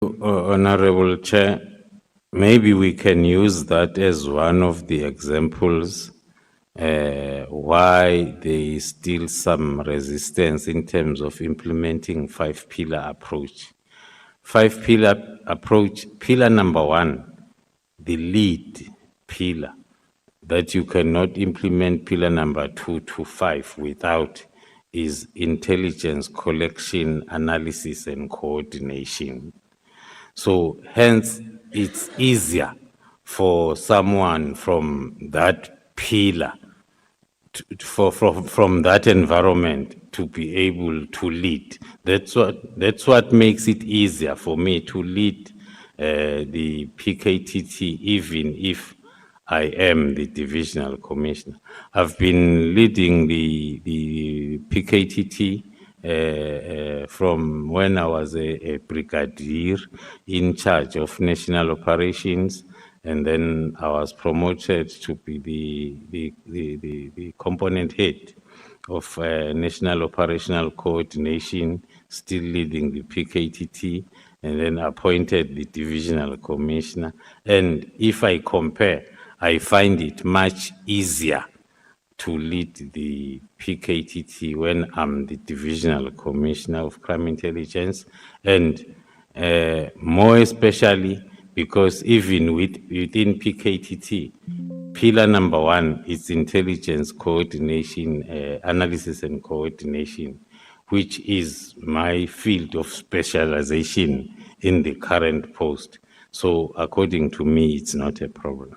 Honorable Chair, maybe we can use that as one of the examples why there is still some resistance in terms of implementing five-pillar approach. Five-pillar approach, pillar number one, the lead pillar, that you cannot implement pillar number 2 to 5 without is intelligence collection, analysis, and coordination. So hence, it's easier for someone from that pillar, from that environment, to be able to lead. That's what makes it easier for me to lead the PKTT, even if I am the divisional commissioner. I've been leading the PKTT from when I was a brigadier in charge of national operations, and then I was promoted to be the component head of national operational coordination, still leading the PKTT, and then appointed the divisional commissioner. And if I compare, I find it much easier to lead the PKTT when I'm the divisional commissioner of crime intelligence, and more especially because even within PKTT, pillar number one is intelligence coordination, analysis and coordination, which is my field of specialization in the current post. So according to me, it's not a problem.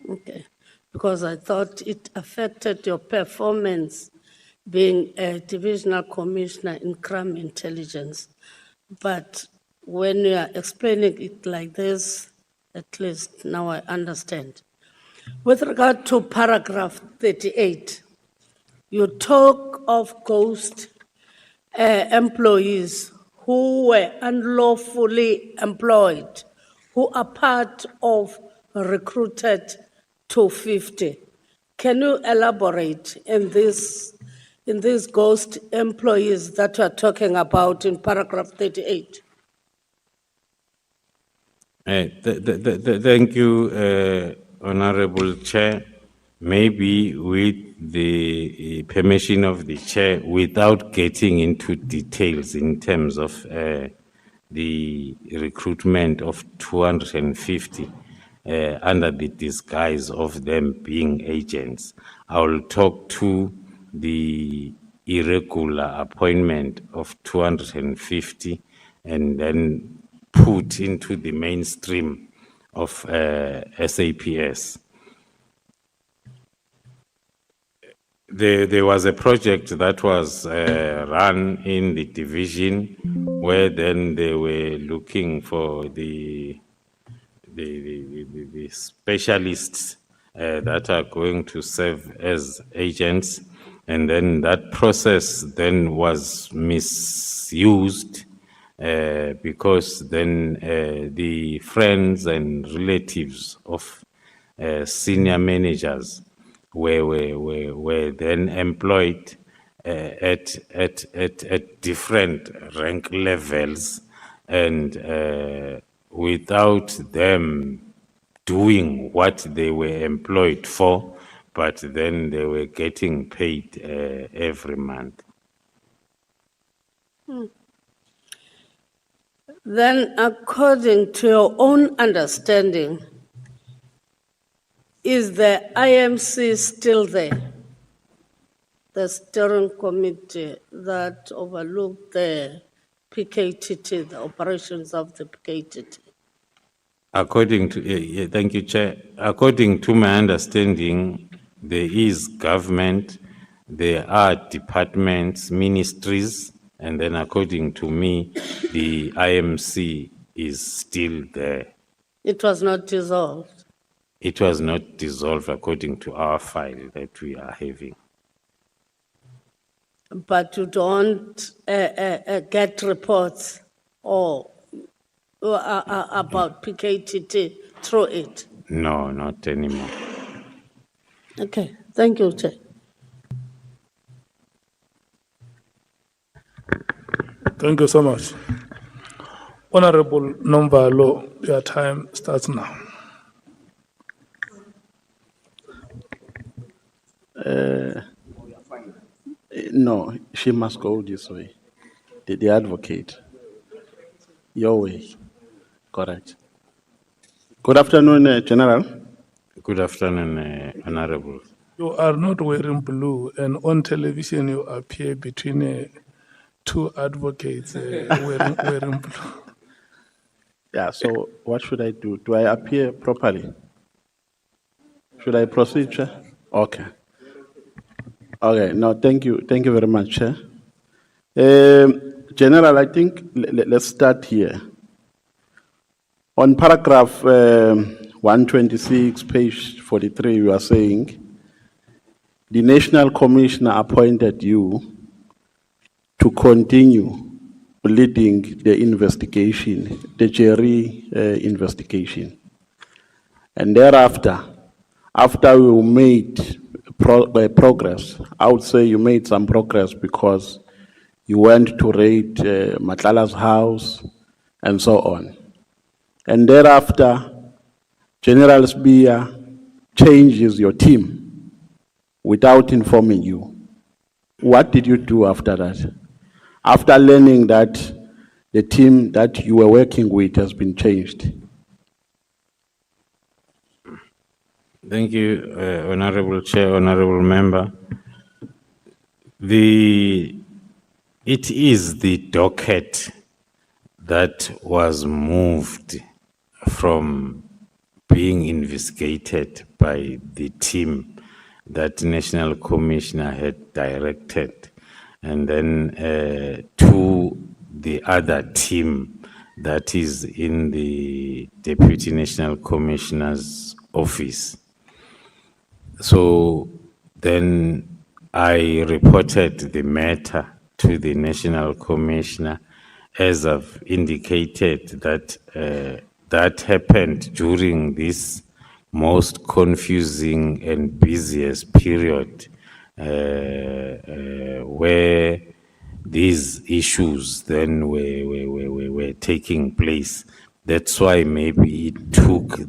Okay, because I thought it affected your performance being a divisional commissioner in crime intelligence. But when you are explaining it like this, at least now I understand. With regard to paragraph 38, you talk of ghost employees who were unlawfully employed, who are part of recruited 250. Can you elaborate in these ghost employees that you are talking about in paragraph 38? Thank you, Honorable Chair. Maybe with the permission of the Chair, without getting into details in terms of the recruitment of 250 under the disguise of them being agents, I will talk to the irregular appointment of 250 and then put into the mainstream of SAPS. There was a project that was run in the division where then they were looking for the specialists that are going to serve as agents, and then that process then was misused because then the friends and relatives of senior managers were then employed at different rank levels, and without them doing what they were employed for, but then they were getting paid every month. Then, according to your own understanding, is the IMC still there? The steering committee that overlooked the PKTT, the operations of the PKTT? According to, thank you, Chair. According to my understanding, there is government, there are departments, ministries, and then according to me, the IMC is still there. It was not dissolved? It was not dissolved according to our file that we are having. But you don't get reports or about PKTT through it? No, not anymore. Okay, thank you, Chair. Thank you so much. Honorable Nombalo, your time starts now. No, she must go this way. The advocate. Your way. Correct. Good afternoon, General. Good afternoon, Honorable. You are not wearing blue, and on television you appear between two advocates wearing blue. Yeah, so what should I do? Do I appear properly? Should I proceed, Chair? Okay. Okay, no, thank you. Thank you very much, Chair. General, I think let's start here. On paragraph 126, page 43, you are saying, the National Commissioner appointed you to continue leading the investigation, the Jerry investigation. And thereafter, after you made progress, I would say you made some progress because you went to raid Matlala's house and so on. And thereafter, General Sbia changes your team without informing you. What did you do after that? After learning that the team that you were working with has been changed. Thank you, Honorable Chair, Honorable Member. It is the docket that was moved from being investigated by the team that National Commissioner had directed, and then to the other team that is in the Deputy National Commissioner's office. So then I reported the matter to the National Commissioner, as I've indicated that that happened during this most confusing and busiest period where these issues then were taking place. That's why maybe it took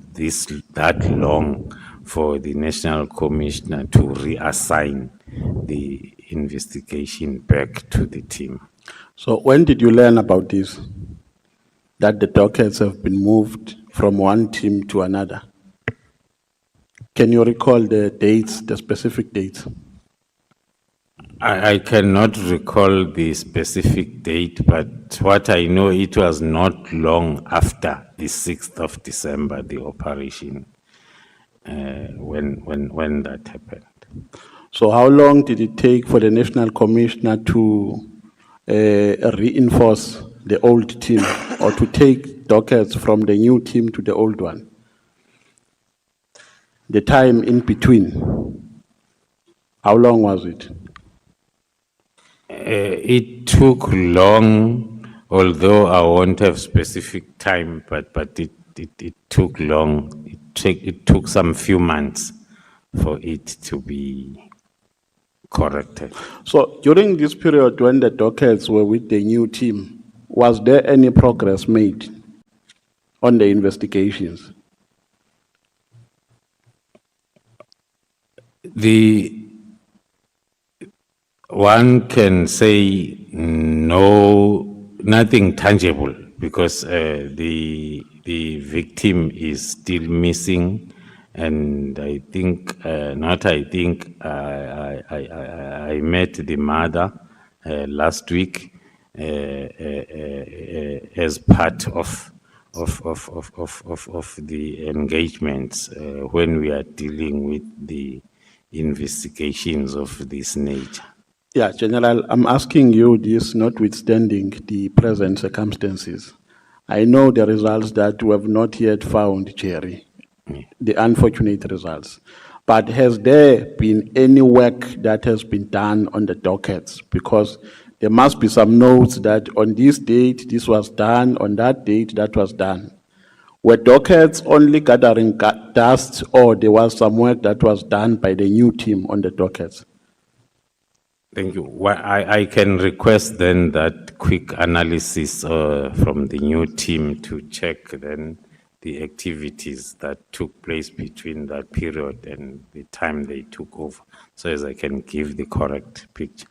that long for the National Commissioner to reassign the investigation back to the team. So when did you learn about this? That the dockets have been moved from one team to another? Can you recall the dates, the specific dates? I cannot recall the specific date, but what I know, it was not long after the 6th of December, the operation, when that happened. So how long did it take for the National Commissioner to reinforce the old team or to take dockets from the new team to the old one? The time in between, how long was it? It took long, although I won't have specific time, but it took long. It took some few months for it to be corrected. So during this period when the dockets were with the new team, was there any progress made on the investigations? One can say no, nothing tangible, because the victim is still missing, and I think I met the mother last week as part of the engagements when we are dealing with the investigations of this nature. Yeah, General, I'm asking you this notwithstanding the present circumstances. I know the results that we have not yet found, Jerry, the unfortunate results. But has there been any work that has been done on the dockets? Because there must be some notes that on this date, this was done, on that date, that was done. Were dockets only gathering dust, or there was some work that was done by the new team on the dockets? Thank you. Well, I can request then that quick analysis from the new team to check then the activities that took place between that period and the time they took over, so as I can give the correct picture.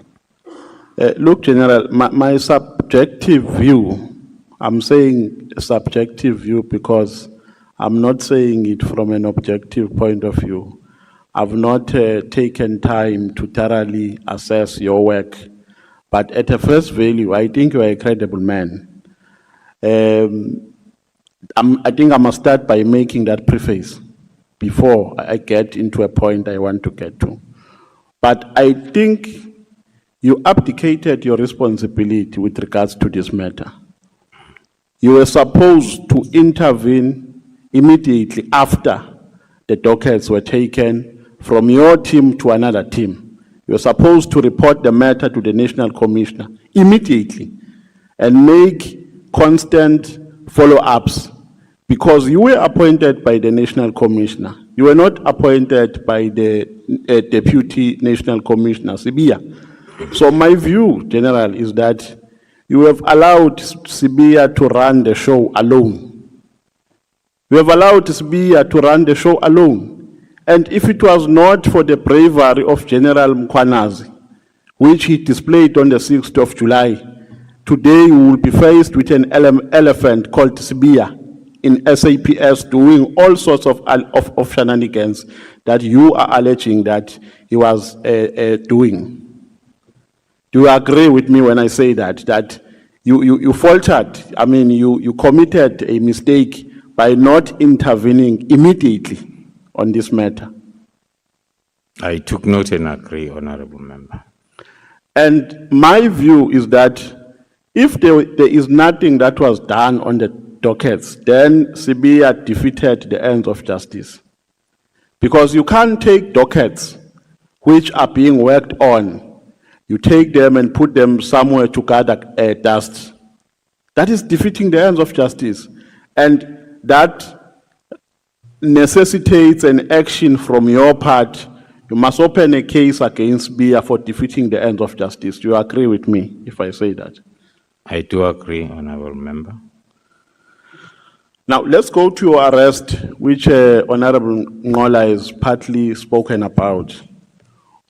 Look, General, my subjective view, I'm saying subjective view because I'm not saying it from an objective point of view. I've not taken time to thoroughly assess your work, but at a first value, I think you are a credible man. I think I must start by making that preface before I get into a point I want to get to. But I think you abdicated your responsibility with regards to this matter. You were supposed to intervene immediately after the dockets were taken from your team to another team. You were supposed to report the matter to the National Commissioner immediately and make constant follow-ups because you were appointed by the National Commissioner. You were not appointed by the Deputy National Commissioner, Sibia. So my view, General, is that you have allowed Sibia to run the show alone. You have allowed Sibia to run the show alone. And if it was not for the bravery of General Mkwanazi, which he displayed on the 6th of July, today you will be faced with an elephant called Sibia in SAPS doing all sorts of shenanigans that you are alleging that he was doing. Do you agree with me when I say that you faltered? I mean, you committed a mistake by not intervening immediately on this matter. I took note and agree, Honorable Member. And my view is that if there is nothing that was done on the dockets, then Sibia defeated the ends of justice. Because you can't take dockets which are being worked on, you take them and put them somewhere to gather dust. That is defeating the ends of justice. And that necessitates an action from your part. You must open a case against Bia for defeating the ends of justice. Do you agree with me if I say that? I do agree, Honorable Member. Now, let's go to your arrest, which Honorable Ngola has partly spoken about.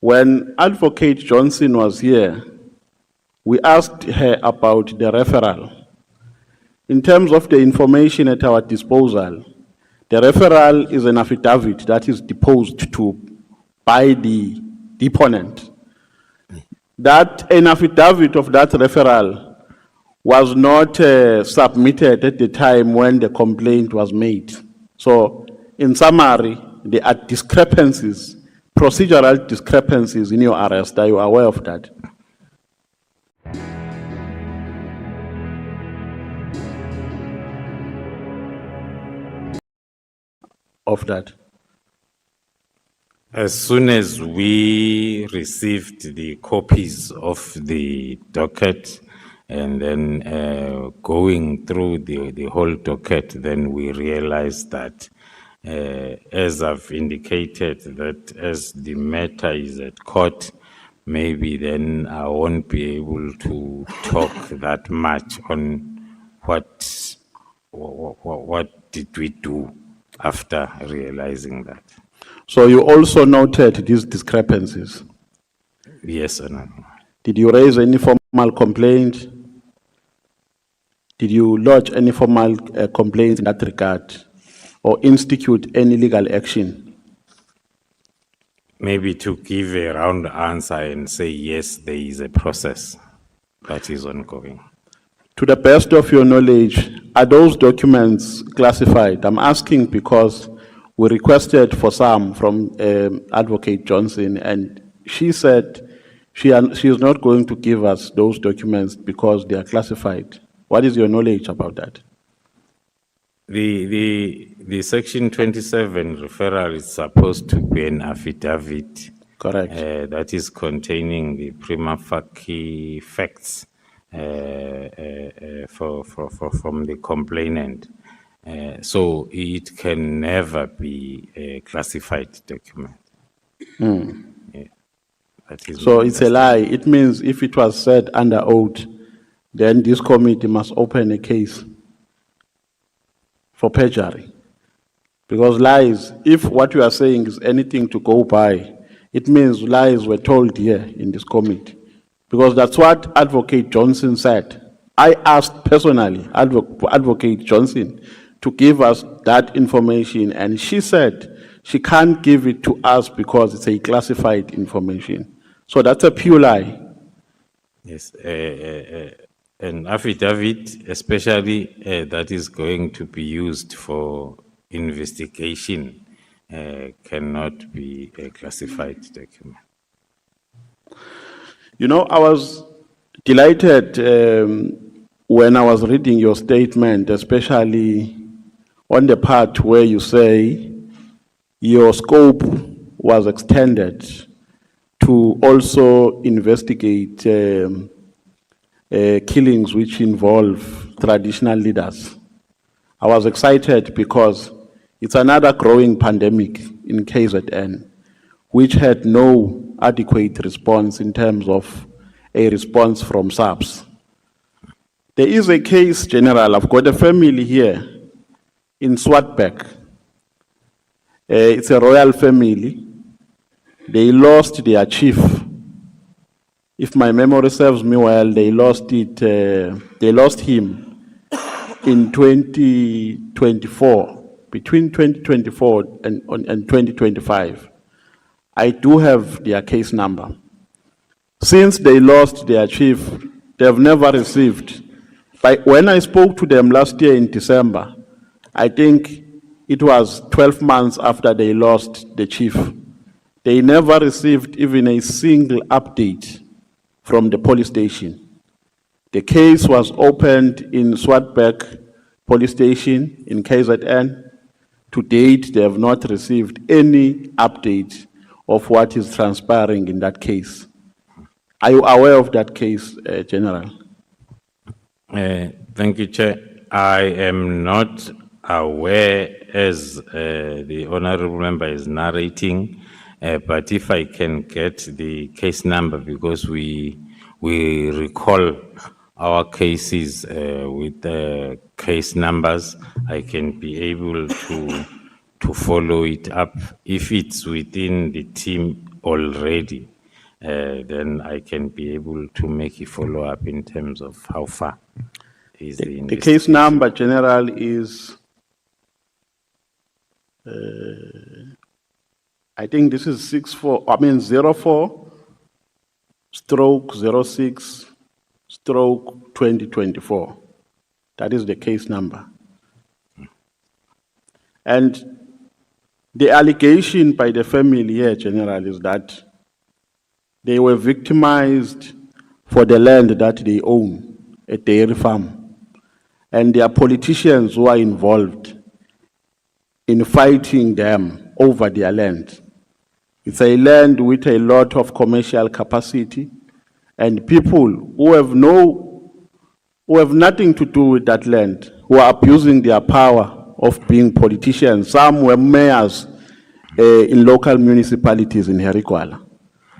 When Advocate Johnson was here, we asked her about the referral. In terms of the information at our disposal, the referral is an affidavit that is deposed to by the deponent. That an affidavit of that referral was not submitted at the time when the complaint was made. So, in summary, there are discrepancies, procedural discrepancies in your arrest. Are you aware of that? Of that. As soon as we received the copies of the docket and then going through the whole docket, then we realized that, as I've indicated, that as the matter is at court, maybe then I won't be able to talk that much on what did we do after realizing that. So you also noted these discrepancies? Yes, Honorable. Did you raise any formal complaint? Did you lodge any formal complaints in that regard or institute any legal action? Maybe to give a round answer and say yes, there is a process that is ongoing. To the best of your knowledge, are those documents classified? I'm asking because we requested for some from Advocate Johnson, and she said she is not going to give us those documents because they are classified. What is your knowledge about that? The Section 27 referral is supposed to be an affidavit. Correct. That is containing the prima facie facts from the complainant. So it can never be a classified document. Mm. Yeah. That is So my it's a lie. It means if it was said under oath, then this committee must open a case for perjury. Because lies, if what you are saying is anything to go by, it means lies were told here in this committee. Because that's what Advocate Johnson said. I asked personally Advocate Johnson to give us that information, and she said she can't give it to us because it's a classified information. So that's a pure lie. Yes, an affidavit, especially that is going to be used for investigation, cannot be a classified document. You know, I was delighted when I was reading your statement, especially on the part where you say your scope was extended to also investigate killings which involve traditional leaders. I was excited because it's another growing pandemic in KZN, which had no adequate response in terms of a response from SAPS. There is a case, General. I've got a family here in Swartberg. It's a royal family. They lost their chief. If my memory serves me well, they lost him in 2024, between 2024 and 2025. I do have their case number. Since they lost their chief, they've never received. When I spoke to them last year in December, I think it was 12 months after they lost the chief. They never received even a single update from the police station. The case was opened in Swartberg police station in KZN. To date, they have not received any update of what is transpiring in that case. Are you aware of that case, General? Thank you, Chair. I am not aware as the honorable member is narrating, but if I can get the case number, because we recall our cases with the case numbers, I can be able to follow it up. If it's within the team already, then I can be able to make a follow-up in terms of how far is the The case number, General, is, I think this is 04/06/2024. That is the case number. And the allegation by the family here, General, is that they were victimized for the land that they own, a dairy farm. And there are politicians who are involved in fighting them over their land. It's a land with a lot of commercial capacity, and people who have nothing to do with that land, who are abusing their power of being politicians. Some were mayors in local municipalities in Herikwala,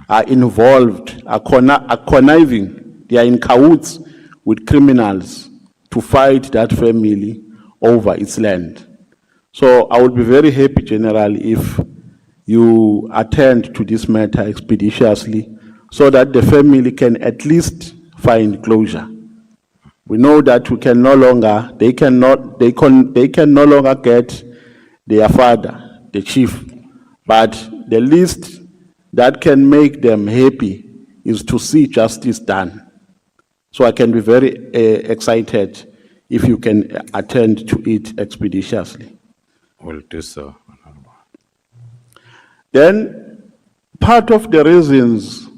are involved, are conniving, they are in cahoots with criminals to fight that family over its land. So I would be very happy, General, if you attend to this matter expeditiously so that the family can at least find closure. We know that we can no longer, they can no longer get their father, the chief, but the least that can make them happy is to see justice done. So I can be very excited if you can attend to it expeditiously. Will do so. Then, part of the reasons,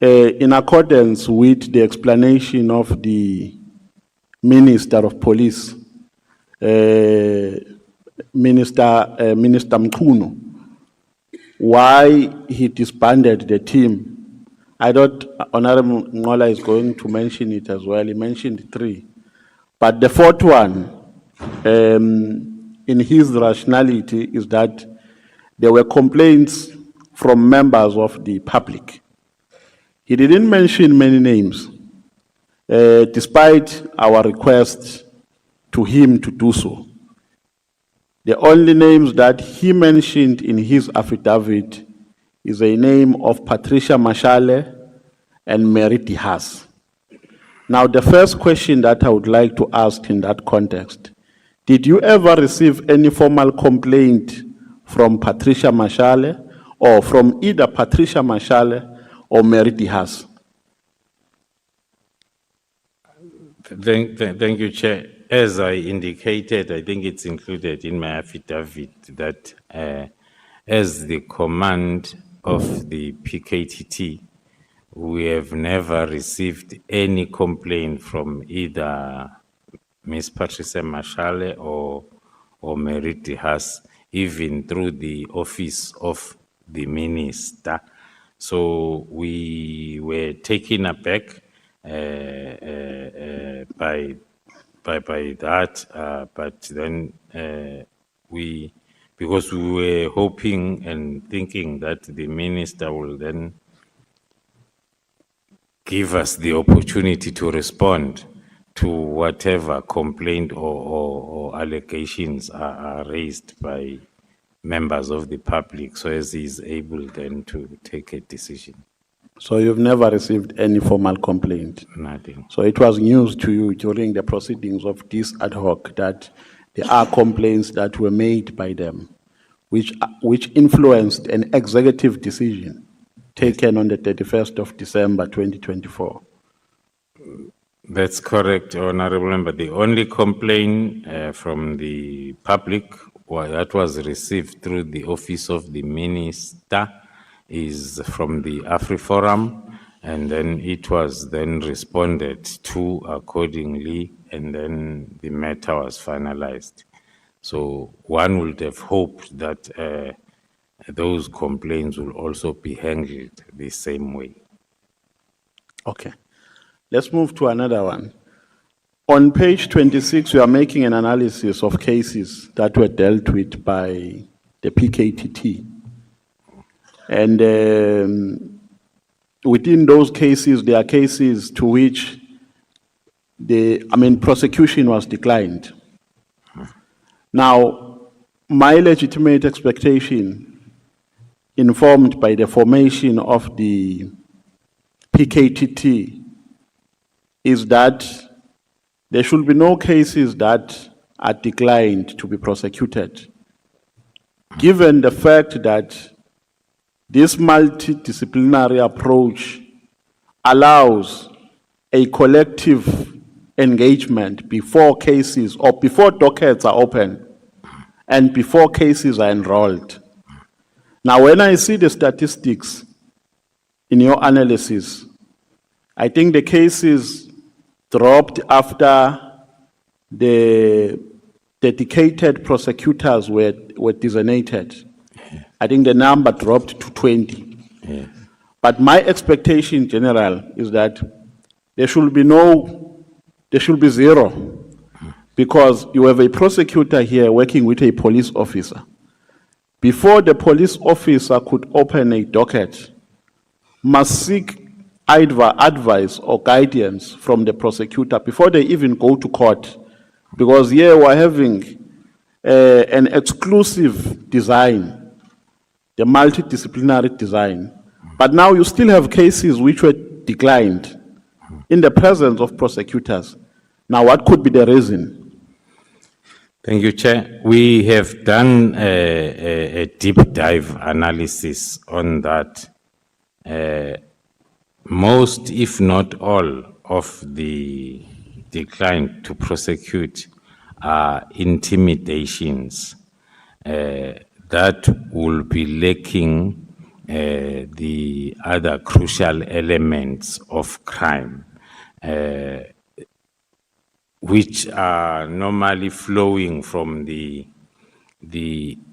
in accordance with the explanation of the Minister of Police, Minister Mkuno, why he disbanded the team. I thought Honorable Ngola is going to mention it as well. He mentioned 3. But the 4th one, in his rationality, is that there were complaints from members of the public He didn't mention many names, despite our request to him to do so. The only names that he mentioned in his affidavit is a name of Patricia Mashale and Mary Dihas. Now, the first question that I would like to ask in that context, did you ever receive any formal complaint from Patricia Mashale or from either Patricia Mashale or Mary Dihas? Thank you, Chair. As I indicated, I think it's included in my affidavit that as the command of the PKTT, we have never received any complaint from either Ms. Patricia Mashale or Mary Dihas, even through the office of the minister. So we were taken aback by that, but then because we were hoping and thinking that the minister will then give us the opportunity to respond to whatever complaint or allegations are raised by members of the public, so as he is able then to take a decision. So you've never received any formal complaint? Nothing. So it was news to you during the proceedings of this ad hoc that there are complaints that were made by them, which influenced an executive decision taken on the 31st of December, 2024. That's correct, Honorable Member. The only complaint from the public that was received through the office of the minister is from the AfriForum, and then it was then responded to accordingly, and then the matter was finalized. So one would have hoped that those complaints will also be handled the same way. Okay. Let's move to another one. On page 26, you are making an analysis of cases that were dealt with by the PKTT. And within those cases, there are cases to which prosecution was declined. Now, my legitimate expectation, informed by the formation of the PKTT, is that there should be no cases that are declined to be prosecuted, given the fact that this multidisciplinary approach allows a collective engagement before cases or before dockets are open and before cases are enrolled. Now, when I see the statistics in your analysis, I think the cases dropped after the dedicated prosecutors were designated. I think the number dropped to 20. Yeah. But my expectation in general is that there should be zero, because you have a prosecutor here working with a police officer. Before the police officer could open a docket, must seek either advice or guidance from the prosecutor before they even go to court, because here we're having an exclusive design, the multidisciplinary design. But now you still have cases which were declined in the presence of prosecutors. Now, what could be the reason? Thank you, Chair. We have done a deep dive analysis on that. Most, if not all, of the decline to prosecute are intimidations that will be lacking the other crucial elements of crime, which are normally flowing from the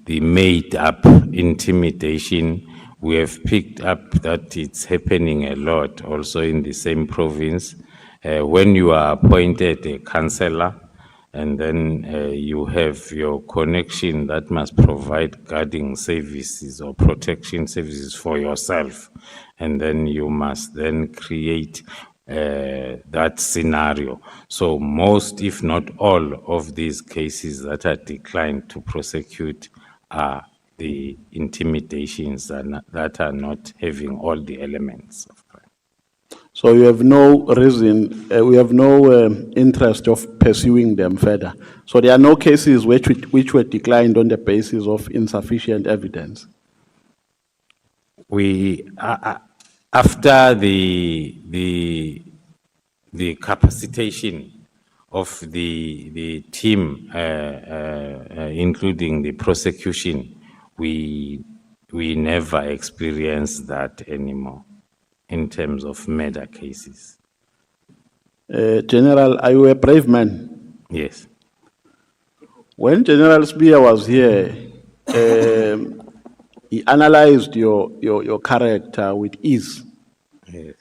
made-up intimidation. We have picked up that it's happening a lot also in the same province. When you are appointed a councillor, and then you have your connection that must provide guarding services or protection services for yourself, and then you must then create that scenario. So most, if not all, of these cases that are declined to prosecute are the intimidations that are not having all the elements of crime. So you have no reason, we have no interest of pursuing them further. So there are no cases which were declined on the basis of insufficient evidence. We after the capacitation of the team, including the prosecution, we never experienced that anymore in terms of murder cases. General, are you a brave man? Yes. When General Spear was here, he analyzed your character with ease. Yes.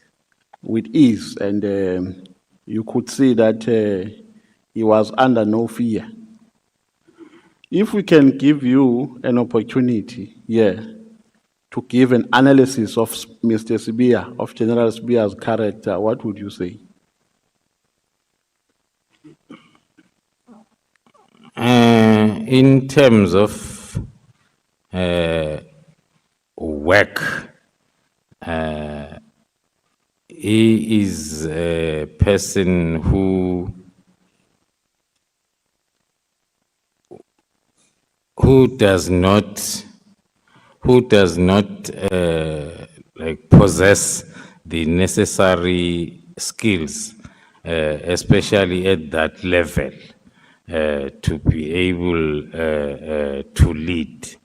With ease, and you could see that he was under no fear. If we can give you an opportunity here to give an analysis of Mr. Spear, of General Spear's character, what would you say? In terms of work, he is a person who does not like possess the necessary skills, especially at that level, to be able to lead,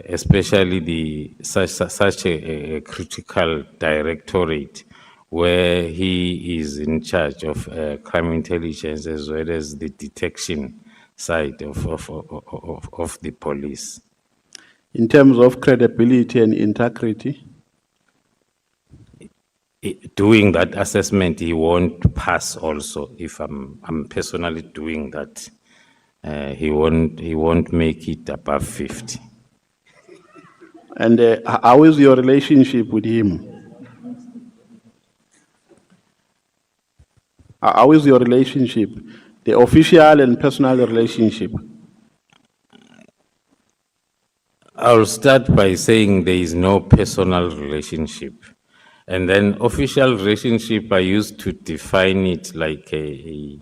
especially such a critical directorate where he is in charge of crime intelligence as well as the detection side of the police. In terms of credibility and integrity? Doing that assessment, he won't pass also. If I'm personally doing that, he won't make it above 50. And how is your relationship with him? How is your relationship, the official and personal relationship? I'll start by saying there is no personal relationship. And then official relationship, I used to define it like a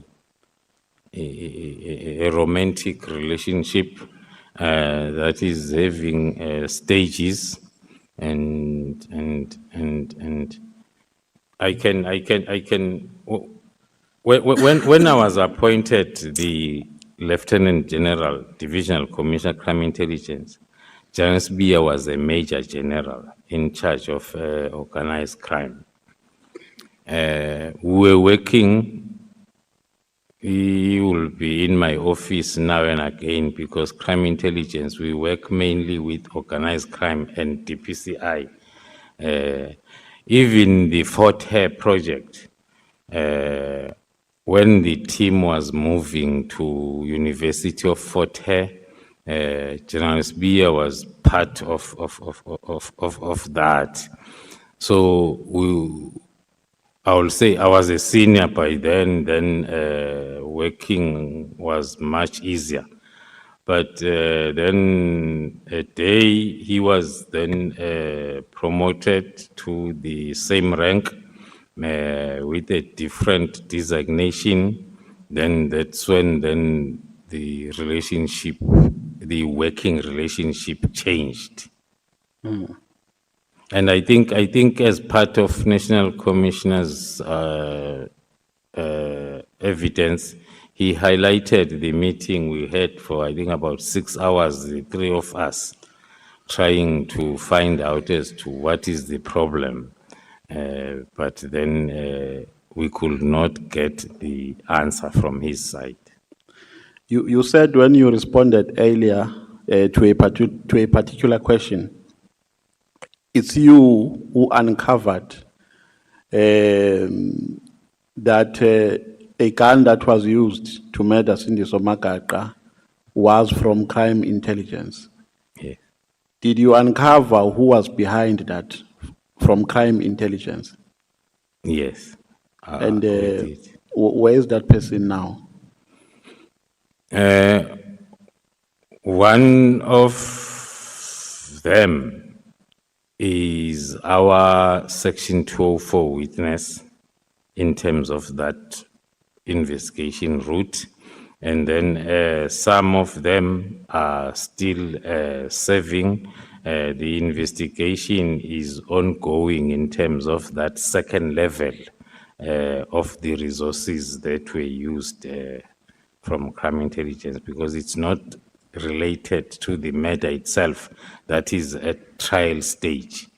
romantic relationship that is having stages, and I can when I was appointed the Lieutenant General, Divisional Commissioner Crime Intelligence, General Spear was a Major General in charge of organized crime. We were working, he will be in my office now and again, because crime intelligence, we work mainly with organized crime and DPCI. Even the Fort Hare project, when the team was moving to University of Fort Hare, General Spear was part of that. So I will say I was a senior by then working was much easier. But then a day he was then promoted to the same rank with a different designation. Then that's when then the relationship, the working relationship changed. And I think as part of National Commissioner's evidence, he highlighted the meeting we had for, I think, about 6 hours, the three of us, trying to find out as to what is the problem. But then we could not get the answer from his side. You said when you responded earlier to a particular question, it's you who uncovered that a a gun that was used to murder Sindiso Magaqa was from crime intelligence. Yeah. Did you uncover who was behind that from crime intelligence? Yes. And we did. where is that person now? One of them is our Section 204 witness in terms of that investigation route. And then some of them are still serving. The investigation is ongoing in terms of that second level of the resources that were used from crime intelligence, because it's not related to the matter itself. That is at trial stage.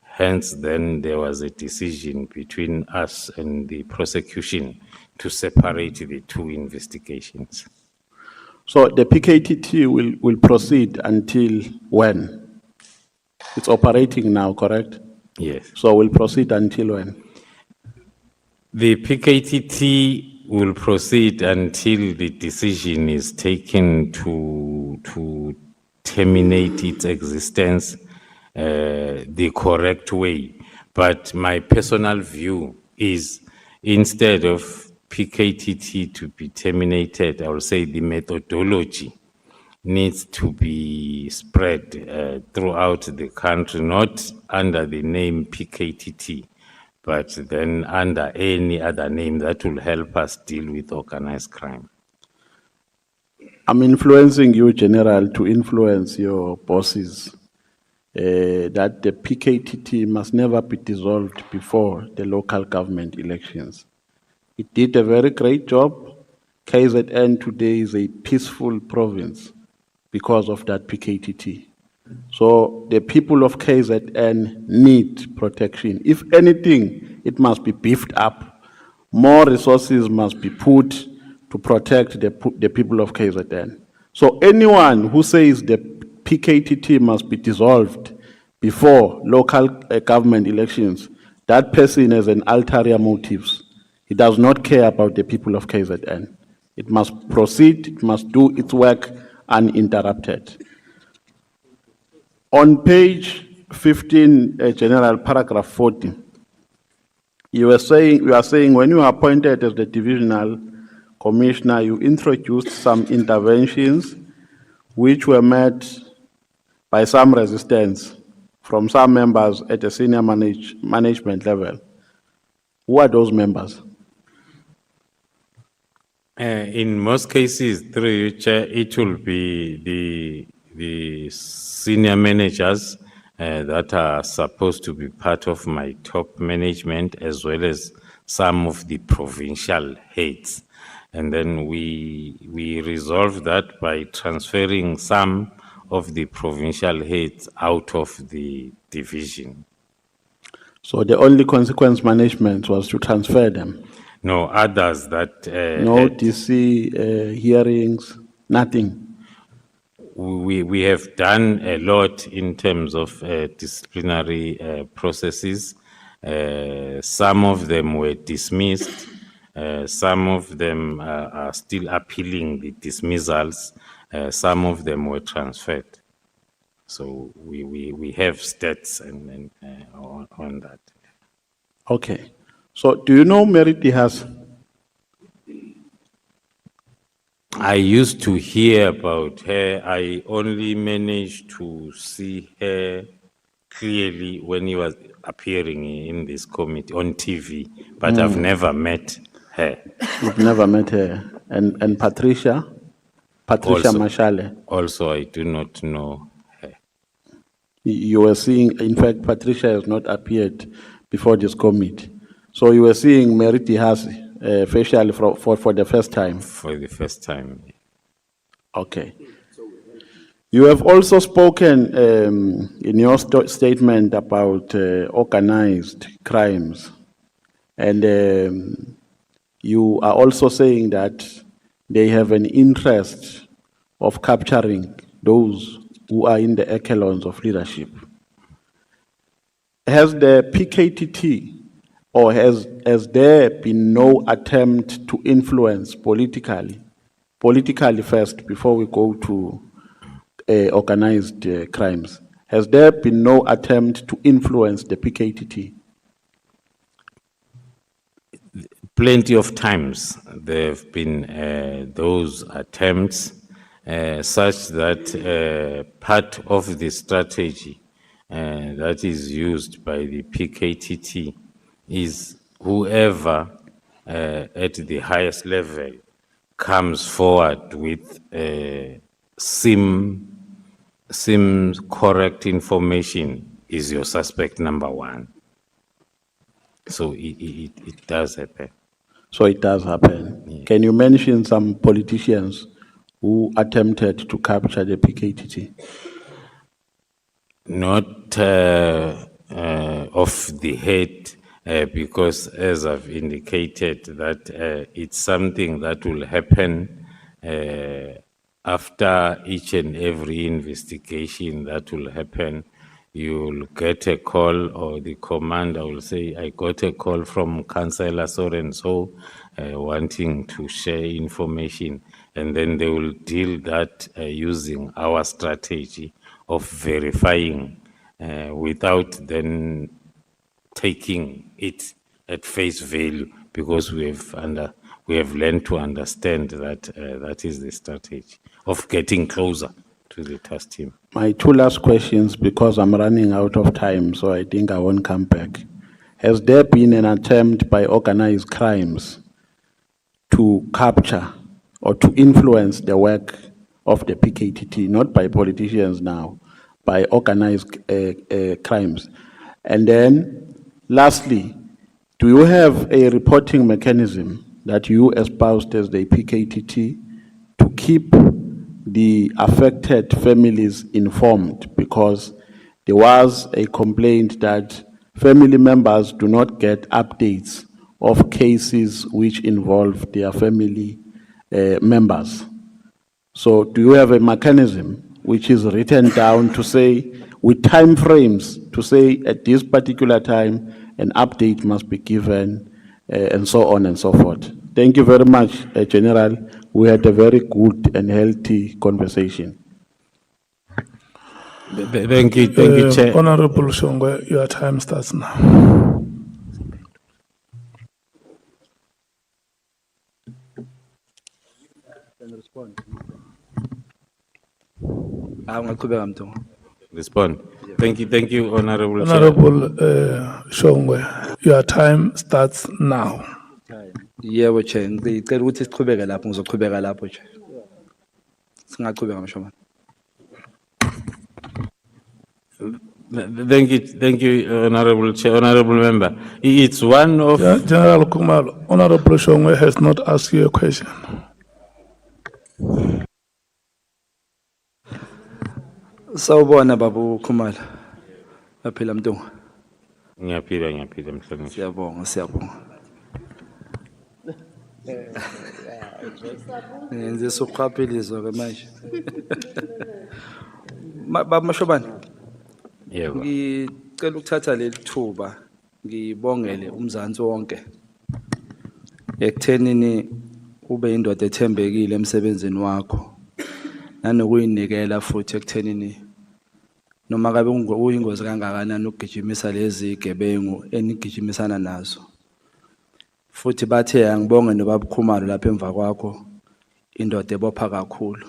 Hence, then there was a decision between us and the prosecution to separate the two investigations. So the PKTT will proceed until when? It's operating now, correct? Yes. So will proceed until when? The PKTT will proceed until the decision is taken to terminate its existence the correct way. But my personal view is, instead of PKTT to be terminated, I would say the methodology needs to be spread throughout the country, not under the name PKTT, but then under any other name that will help us deal with organized crime. I'm influencing you, General, to influence your bosses that the PKTT must never be dissolved before the local government elections. It did a very great job. KZN today is a peaceful province because of that PKTT. So the people of KZN need protection. If anything, it must be beefed up. More resources must be put to protect the people of KZN. So anyone who says the PKTT must be dissolved before local government elections, that person has an ulterior motives. He does not care about the people of KZN. It must proceed, it must do its work uninterrupted. On page 15, General, paragraph 40, you are saying when you were appointed as the divisional commissioner, you introduced some interventions which were met by some resistance from some members at the senior management level. Who are those members? In most cases, through you, Chair, it will be the senior managers that are supposed to be part of my top management, as well as some of the provincial heads. And then we resolve that by transferring some of the provincial heads out of the division. So the only consequence management was to transfer them? No, others that... no DC hearings, nothing? We have done a lot in terms of disciplinary processes. Some of them were dismissed. Some of them are still appealing the dismissals. Some of them were transferred. So we have stats and on that. Okay. So do you know Mary Dihas? I used to hear about her. I only managed to see her clearly when he was appearing in this committee on TV, but I've never met her. You've never met her. And Patricia? Patricia Also- Mashale? Also, I do not know her. You were seeing, in fact, Patricia has not appeared before this committee. So you were seeing Mary Dihas facially for the first time? For the first time. Okay. You have also spoken in your statement about organized crimes. And you are also saying that they have an interest of capturing those who are in the echelons of leadership. Has the PKTT or has there been no attempt to influence politically first before we go to organized crimes? Has there been no attempt to influence the PKTT? Plenty of times there have been those attempts, such that part of the strategy that is used by the PKTT is whoever at the highest level comes forward with seems correct information is your suspect number one. So it does happen. So it does happen. Can you mention some politicians who attempted to capture the PKTT? Not off the head, because as I've indicated, that it's something that will happen after each and every investigation that will happen. You'll get a call, or the commander will say, I got a call from Councillor so and so wanting to share information, and then they will deal that using our strategy of verifying without then taking it at face value, because we have learned to understand that that is the strategy of getting closer to the task team. My two last questions, because I'm running out of time, so I think I won't come back. Has there been an attempt by organized crimes to capture or to influence the work of the PKTT, not by politicians now, by organized crimes? And then, lastly, do you have a reporting mechanism that you espoused as the PKTT to keep the affected families informed? Because there was a complaint that family members do not get updates of cases which involve their family members. So do you have a mechanism which is written down to say, with time frames, to say at this particular time, an update must be given, and so on and so forth? Thank you very much, General. We had a very good and healthy conversation. Thank you, Chair. Honorable Shongwe, your time starts now. Respond. Thank you, Honorable Chair. Honorable Shongwe, your time starts now. Yebo Chair, ngicela ukuthi siqhubeke lapho, ngizoqhubeka lapho Chair. Singaqhubeka mshomani. Thank you, Honorable Chair, Honorable Member. It's one of General Kumalo, Honorable Shongwe has not asked you a question. Sawubona babu Khumalo. Aphila Mtunga. Ngiyaphila mhlonishwa. Siyabonga. Ngenze sokuqaphelizwa ke manje. Baba Mashobani. Yebo. Ngicela ukuthatha leli thuba ngibongele umzansi wonke ekuthenini ube indoda ethembekile emsebenzini wakho, nanokuyinikela futhi ekuthenini noma kabe uyingozi kangakanani ukugijimisa lezi igebengu enigijimisana nazo. Futhi bathe angibonge nobaba Khumalo lapha emva kwakho, indoda ebopha kakhulu.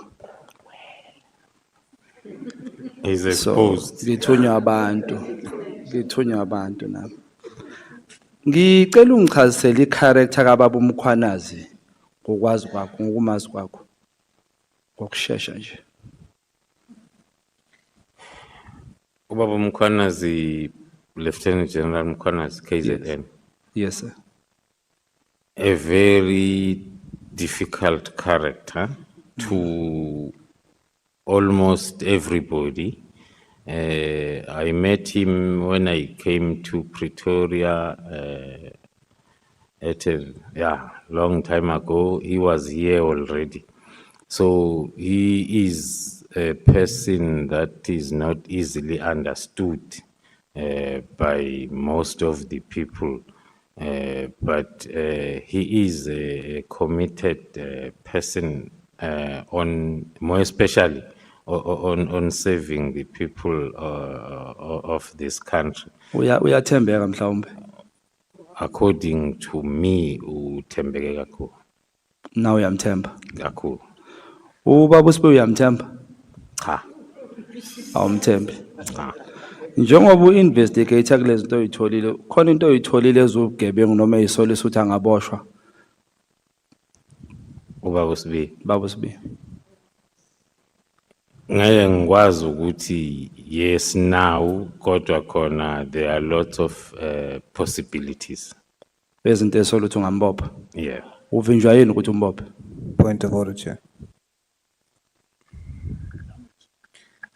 Is exposed. Ngithunywa abantu nami. Ngicela ungichazisele i-character kababa uMkhwanazi ngokwazi kwakho, ngokumazi kwakho. Ngokusheshsha nje. Ubaba Mkhwanazi, Lieutenant General Mkhwanazi, KZN. Yes sir. A very difficult character to almost everybody. I met him when I came to Pretoria at a long time ago. He was here already. So he is a person that is not easily understood by most of the people but he is a committed person more especially on serving the people of this country. Uyathembeka mhlawumbe. According to me, uthembeke kakhulu. Now uyamthemba. Kakhulu. Ubaba uSibe uyamthemba? Cha. Awumthembi. Cha. Njengoba uinvestigator kulezi zinto oyitholile, khona into oyitholile ezubugebengu noma eyisolisa ukuthi angaboshwa. Ubaba uSibe. Baba uSibe. Ngeke ngikwazi ukuthi yes now kodwa khona there are lots of possibilities. Bezinto esola ukuthi ungambopha. Yeah. Uvinjwa yini ukuthi umbophe? Point of order, Chair.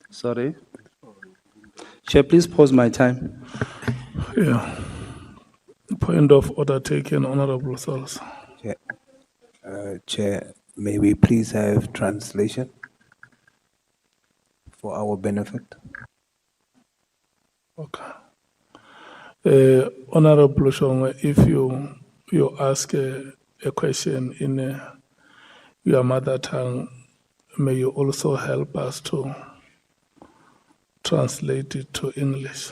Sorry. Chair, please pause my time. Yeah. Point of order taken, Honorable Sols. Chair, may we please have translation for our benefit? Okay. Honorable Shongwe, if you ask a question in your mother tongue, may you also help us to translate it to English.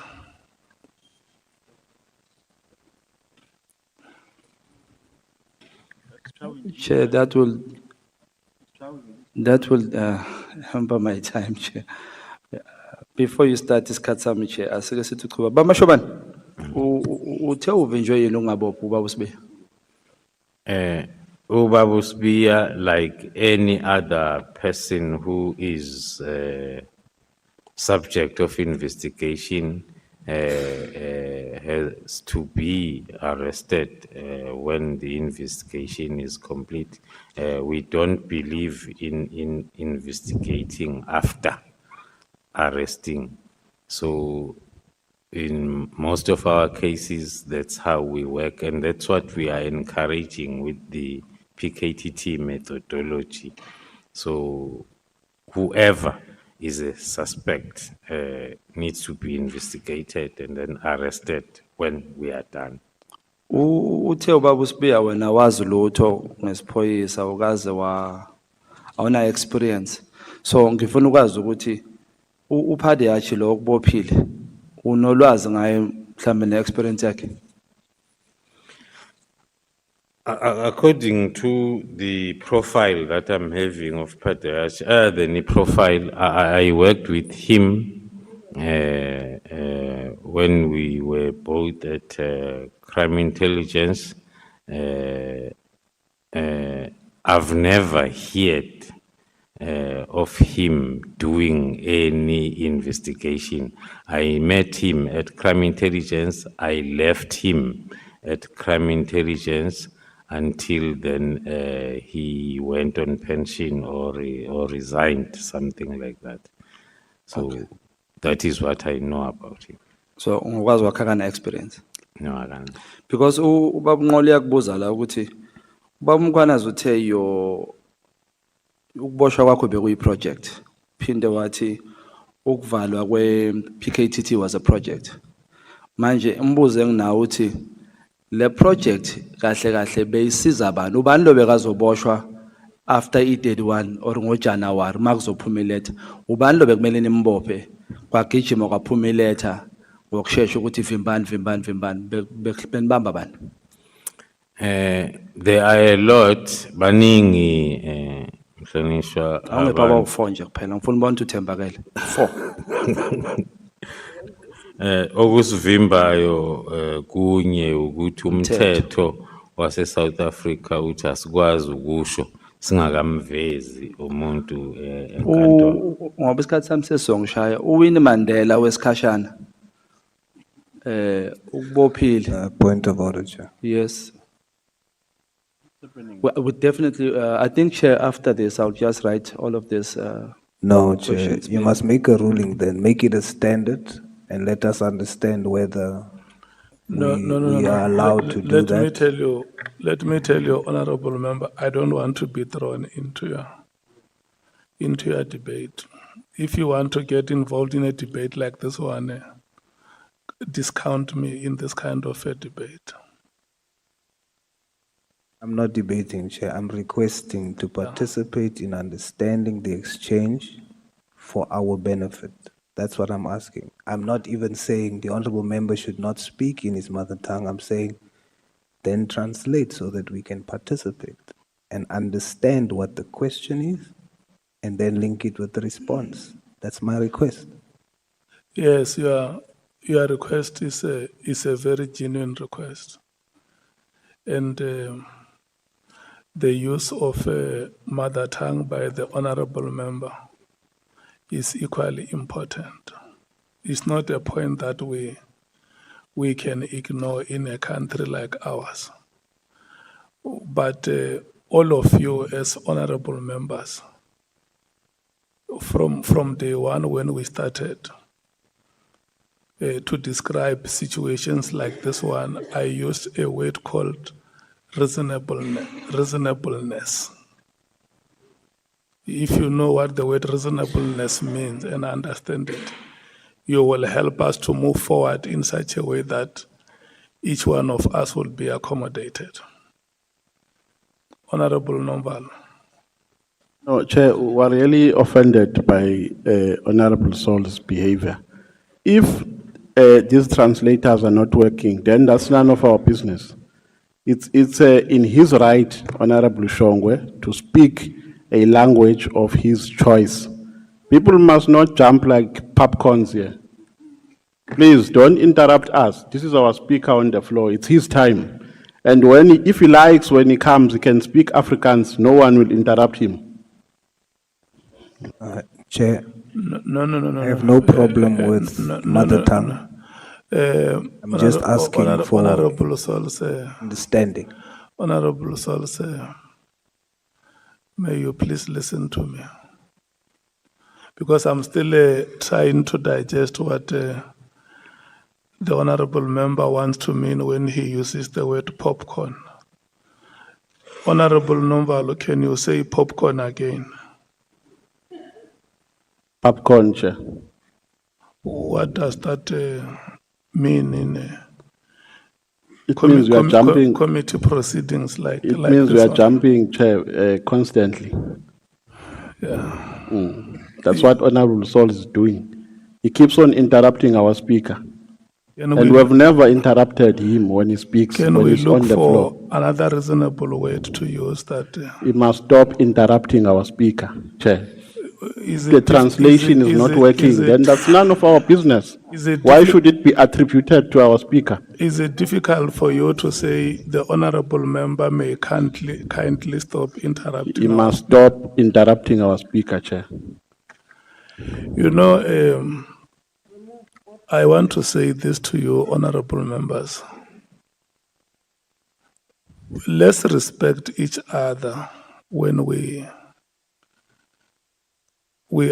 Chair, that will hamper my time, Chair. Before you start this Katsami, Chair, asike sithi uqhuba. Baba Mashobani, uthe uvinjwe yini ungabopha ubaba uSibe? Ubaba uSibe, like any other person who is subject of investigation, has to be arrested when the investigation is complete. We don't believe in investigating after arresting. So in most of our cases, that's how we work, and that's what we are encouraging with the PKTT methodology. So whoever is a suspect needs to be investigated and then arrested when we are done. Uthe ubaba uSibe wena wazi lutho ngesiphoyisa ukaze awuna experience. So ngifuna ukwazi ukuthi uphade yachi lo kubophile unolwazi ngaye mhlambe neexperience yakhe. According to the profile that I'm having of Padayachi, the profile, I worked with him when we were both at Crime Intelligence. I've never heard of him doing any investigation. I met him at Crime Intelligence. I left him at Crime Intelligence until then he went on pension or resigned, something like that. So that is what I know about him. So ungakwazi wakhakana experience. No, I can't. Because ubaba Nqoli yakubuza la ukuthi ubaba Mkhwanazi uthe yo ukuboshwa kwakho bekuyi project. Phinde wathi ukuvalwa kwe PKTT was a project. Manje umbuzo enginawo uthi le project kahle kahle beyisiza abantu ubani lo bekazoboshwa after i31 or ngoJanuary makuzophuma iletha ubani lo bekumele nimbophe kwagijima kwaphuma iletha ngokusheshsha ukuthi vimbani benibamba bani. There are a lot baningi mhlonishwa Awungepha bawu4 nje kuphela ngifuna ubona uthembakele 4. okusivimbayo kunye ukuthi umthetho wase South Africa uthi asikwazi ukusho singakamvezi umuntu enkantolo. Ngoba isikhathi sami sesongishaya uWinnie Mandela wesikhashana ukubophile. Point of order, Chair. Yes. Well, I would definitely I think Chair after this I'll just write all of this No, Chair, questions, you please. must make a ruling then, make it a standard and let us understand whether we are allowed to do that. Let me tell you, Honorable Member, I don't want to be thrown into your debate. If you want to get involved in a debate like this one, discount me in this kind of a debate. I'm not debating, Chair. I'm requesting to participate in understanding the exchange for our benefit. That's what I'm asking. I'm not even saying the honorable member should not speak in his mother tongue. I'm saying then translate so that we can participate and understand what the question is and then link it with the response. That's my request. Yes, your request is a very genuine request. And the use of mother tongue by the honorable member is equally important. It's not a point that we can ignore in a country like ours. But all of you as honorable members, from day one when we started to describe situations like this one, I used a word called reasonableness. If you know what the word reasonableness means and understand it, you will help us to move forward in such a way that each one of us will be accommodated. Honorable Nombal. No, Chair, we're really offended by Honorable Saul's behavior. If these translators are not working, then that's none of our business. It's in his right, Honorable Shongwe, to speak a language of his choice. People must not jump like popcorns here. Please don't interrupt us. This is our speaker on the floor. It's his time. And if he likes, when he comes, he can speak Afrikaans. No one will interrupt him. Chair, No. I have no problem with mother tongue. I'm just asking for Honorable Saul's, understanding. Honorable Saul's, may you please listen to me? Because I'm still trying to digest what the honorable member wants to mean when he uses the word popcorn. Honorable Nomvalo, can you say popcorn again? Popcorn, Chair. What does that mean in It means we are jumping. committee proceedings like It like means we this are one? jumping, Chair, constantly. Yeah. That's what Honorable Saul is doing. He keeps on interrupting our speaker. Can And we have never interrupted him when he speaks, Can when we he's on look the floor. for another reasonable word to use that? He must stop interrupting our speaker, Chair. Is The translation is not working, then that's none of our business. Is it Why should it be attributed to our speaker? Is it difficult for you to say the honorable member may kindly stop interrupting? He must stop interrupting our speaker, Chair. You know, I want to say this to you, honorable members. Let's respect each other when we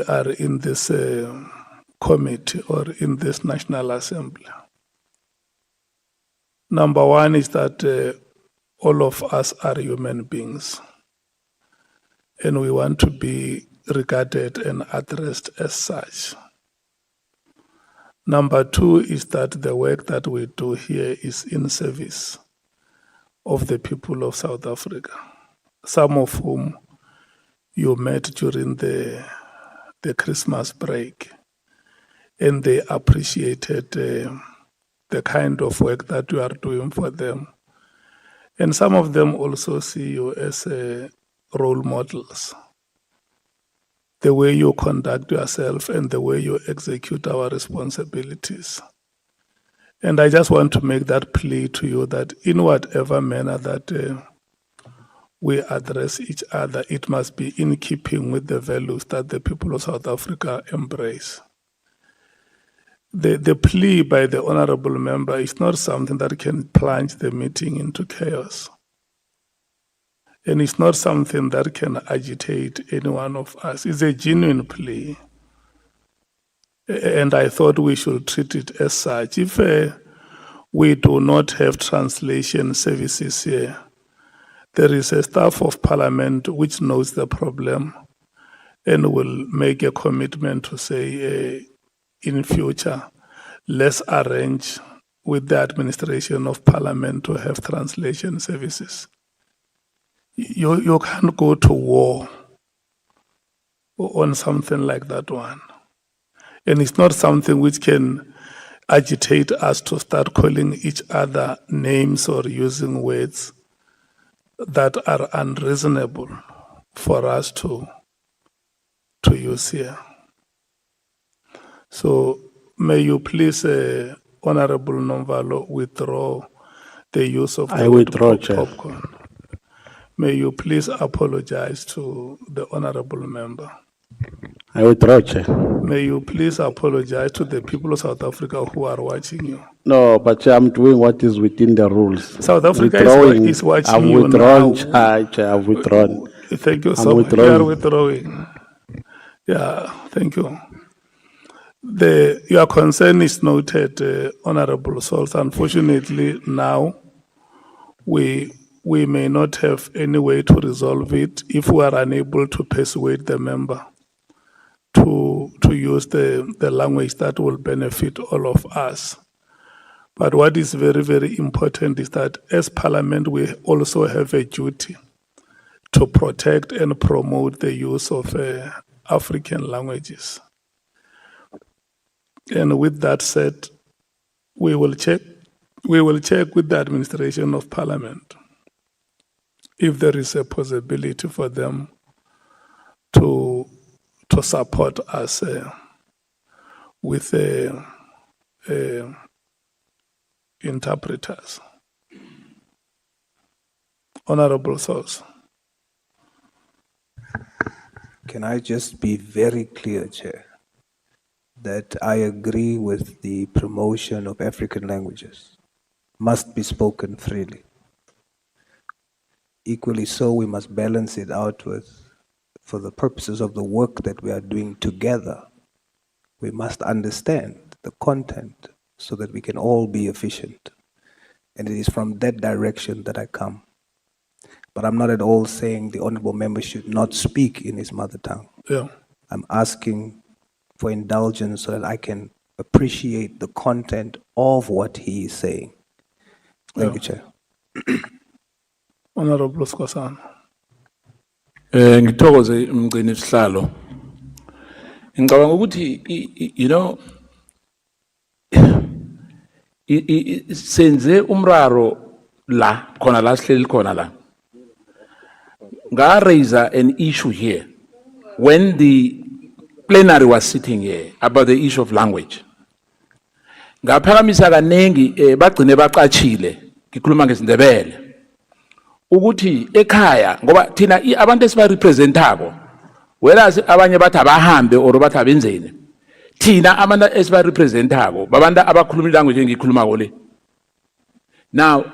are in this committee or in this National Assembly. Number one is that all of us are human beings, and we want to be regarded and addressed as such. Number two is that the work that we do here is in service of the people of South Africa, some of whom you met during the Christmas break, and they appreciated the kind of work that you are doing for them. And some of them also see you as role models. The way you conduct yourself and the way you execute our responsibilities. And I just want to make that plea to you that in whatever manner that we address each other, it must be in keeping with the values that the people of South Africa embrace. The plea by the honorable member is not something that can plunge the meeting into chaos. And it's not something that can agitate any one of us. It's a genuine plea. And I thought we should treat it as such. If we do not have translation services here, there is a staff of parliament which knows the problem and will make a commitment to say in future, let's arrange with the administration of parliament to have translation services. you can't go to war on something like that one. And it's not something which can agitate us to start calling each other names or using words that are unreasonable for us to use here. So may you please, Honorable Nomvalo, withdraw the use of the I word withdraw, Chair. popcorn. May you please apologize to the Honorable Member. I withdraw, Chair. May you please apologize to the people of South Africa who are watching you. No, but Chair, I'm doing what is within the rules. South Africa is watching I've you withdrawn, now. Chair, I've withdrawn. Thank you I'm so much. You withdrawing. are withdrawing. Yeah, thank you. Your concern is noted, Honorable Souls. Unfortunately, now we may not have any way to resolve it if we are unable to persuade the member to use the language that will benefit all of us. But what is very, very important is that as Parliament, we also have a duty to protect and promote the use of African languages. And with that said, we will check with the administration of Parliament if there is a possibility for them to support us with interpreters. Honorable Source. Can I just be very clear, Chair, that I agree with the promotion of African languages must be spoken freely. Equally so, we must balance it out with, for the purposes of the work that we are doing together, we must understand the content so that we can all be efficient. And it is from that direction that I come. But I'm not at all saying the honorable member should not speak in his mother tongue. Yeah. I'm asking for indulgence so that I can appreciate the content of what he is saying. Thank you, Chair. Honorable Skosana. Ngithokoze umgcini sihlalo. Ngicabanga ukuthi you know senze umraro la khona la sihleli khona la. Nga raise an issue here when the plenary was sitting here about the issue of language. Ngaphakamisa kanengi bagcine baqachile ngikhuluma ngesindebele. Ukuthi ekhaya ngoba thina abantu esiba representako whereas abanye bathi abahambe or bathi abenzeni thina abantu esiba representako babantu abakhuluma ilanguage engikhuluma le. Now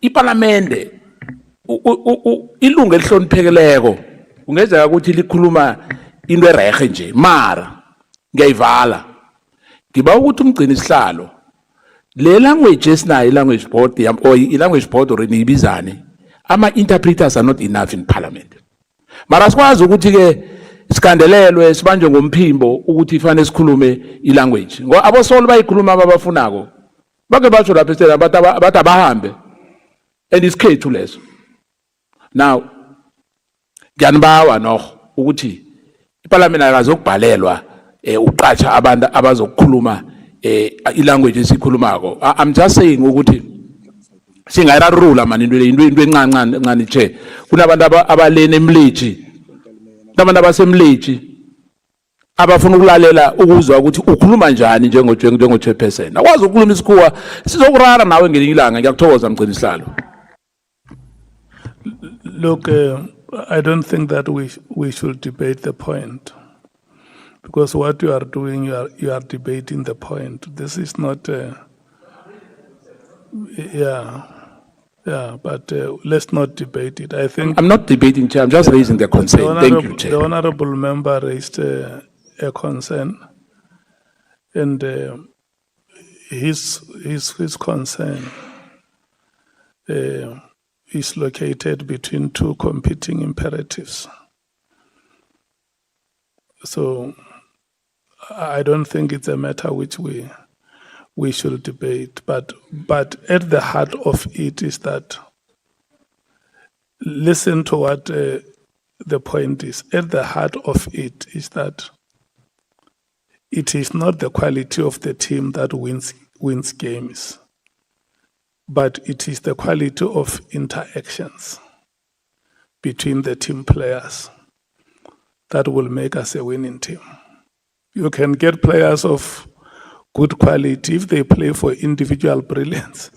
iparlamente ilungu elihloniphekeleko ungenzeka ukuthi likhuluma into erehe nje mara ngiyayivala ngiba ukuthi umgcini isihlalo le language esinayo language board or language board or niyibizane ama interpreters are not enough in parliament mara sikwazi ukuthi ke sikandelelwe sibanjwe ngomphimbo ukuthi ifanele sikhulume ilanguage ngoba abosolo bayikhuluma abafunako bake batsho lapha esitela bathi abahambe and isikhethu leso. Now ngiyanibawa no ukuthi iparliament akazokubhalelwa uqatsha abantu abazokukhuluma ilanguage esikhulumako. I'm just saying ukuthi singayirarula mani into encancane nje kunabantu abalena emleji nabantu abasemleji abafuna ukulalela ukuzwa ukuthi ukhuluma njani njengo chairperson akwazi ukukhuluma isikhuwa sizokurara nawe ngelinye ilanga ngiyakuthokoza mgcini isihlalo. Look, I don't think that we should debate the point, because what you are doing, you are debating the point. This is not, but let's not debate it. I think I'm not debating, Chair. I'm just raising the concern. Thank you, Chair. The honorable member raised a concern, and his concern is located between two competing imperatives. So I don't think it's a matter which we should debate, but at the heart of it is that listen to what the point is. At the heart of it is that it is not the quality of the team that wins games, but it is the quality of interactions between the team players that will make us a winning team. You can get players of good quality. If they play for individual brilliance,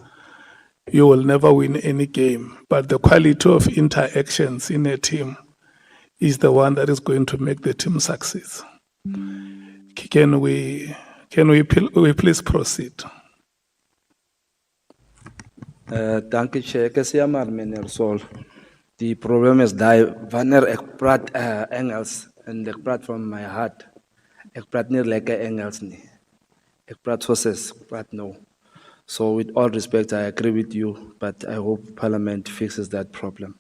you will never win any game. But the quality of interactions in a team is the one that is going to make the team succeed. Can we please proceed? Dank u, Chair. Ek is jammer, meneer Sol. Die probleem is dat wanneer ek praat Engels en ek praat from my heart, ek praat nie lekker Engels nie. Ek praat soos ek praat nou. So with all respect, I agree with you, but I hope Parliament fixes that problem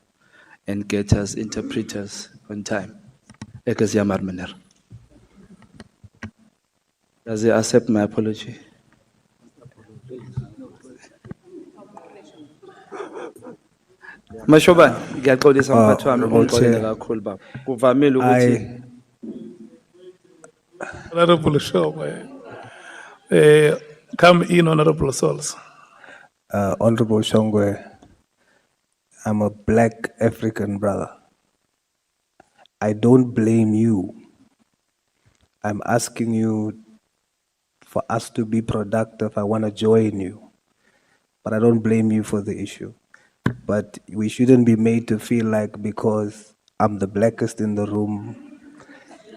and gets us interpreters on time. Ek is jammer, meneer. Does he accept my apology? Mashoban, ngiyaxolisa mphathi wami ungixolele kakhulu baba. Kuvamile ukuthi Honorable Shongwe, come in, Honorable Souls. Honorable Shongwe, I'm a black African brother. I don't blame you. I'm asking you for us to be productive. I want to join you, but I don't blame you for the issue. But we shouldn't be made to feel like because I'm the blackest in the room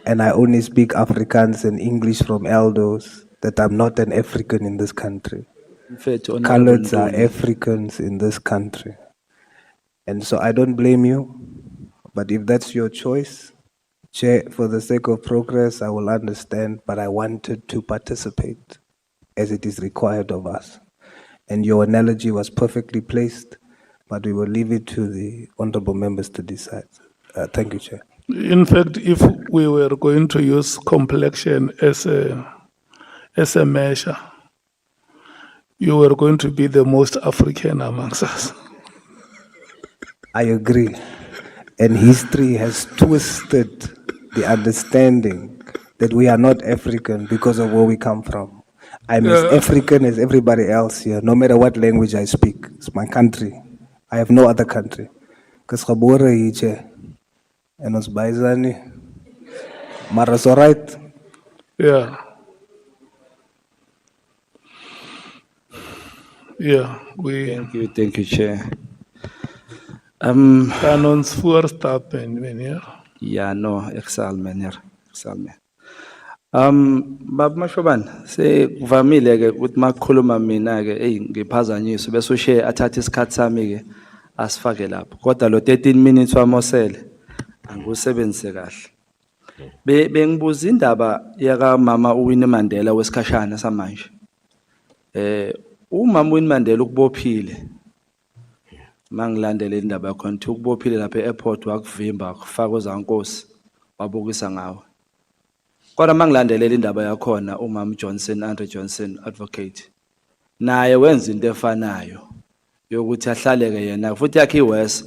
and I only speak Afrikaans and English from Eldos, that I'm not an African in this country. Coloreds are Africans in this country. And so I don't blame you, but if that's your choice, Chair, for the sake of progress, I will understand, but I wanted to participate as it is required of us. And your analogy was perfectly placed, but we will leave it to the honorable members to decide. Thank you, Chair. In fact, if we were going to use complexion as a measure, you were going to be the most African amongst us. I agree. And history has twisted the understanding that we are not African because of where we come from. I'm as African as everybody else here, no matter what language I speak. It's my country. I have no other country. Because Khabora Yiche and us Baizani. Mara's all right. Yeah. Yeah, Thank you, Chair. Kan ons voorstappen, meneer? Ja, no, ek sal, meneer. Ek sal, meneer. Baba Mashoban, kuvamile ke ukuthi makukhuluma mina ke ngiphazanyiswe bese ushe athathe isikhathi sami ke asifake lapho. Kodwa lo 13 minutes wamosele angusebenzise kahle. Bengibuza indaba yaka mama uWinnie Mandela wesikhashana samanje. Umama uWinnie Mandela ukubophile. Mangilandele indaba yakho nthi ukubophile lapha e-airport wakuvimba kufaka uzankosi wabukisa ngawe. Kodwa mangilandelela indaba yakhona umama Johnson, Andre Johnson advocate, naye wenza into efanayo yokuthi ahlaleke yena futhi yakhe iWest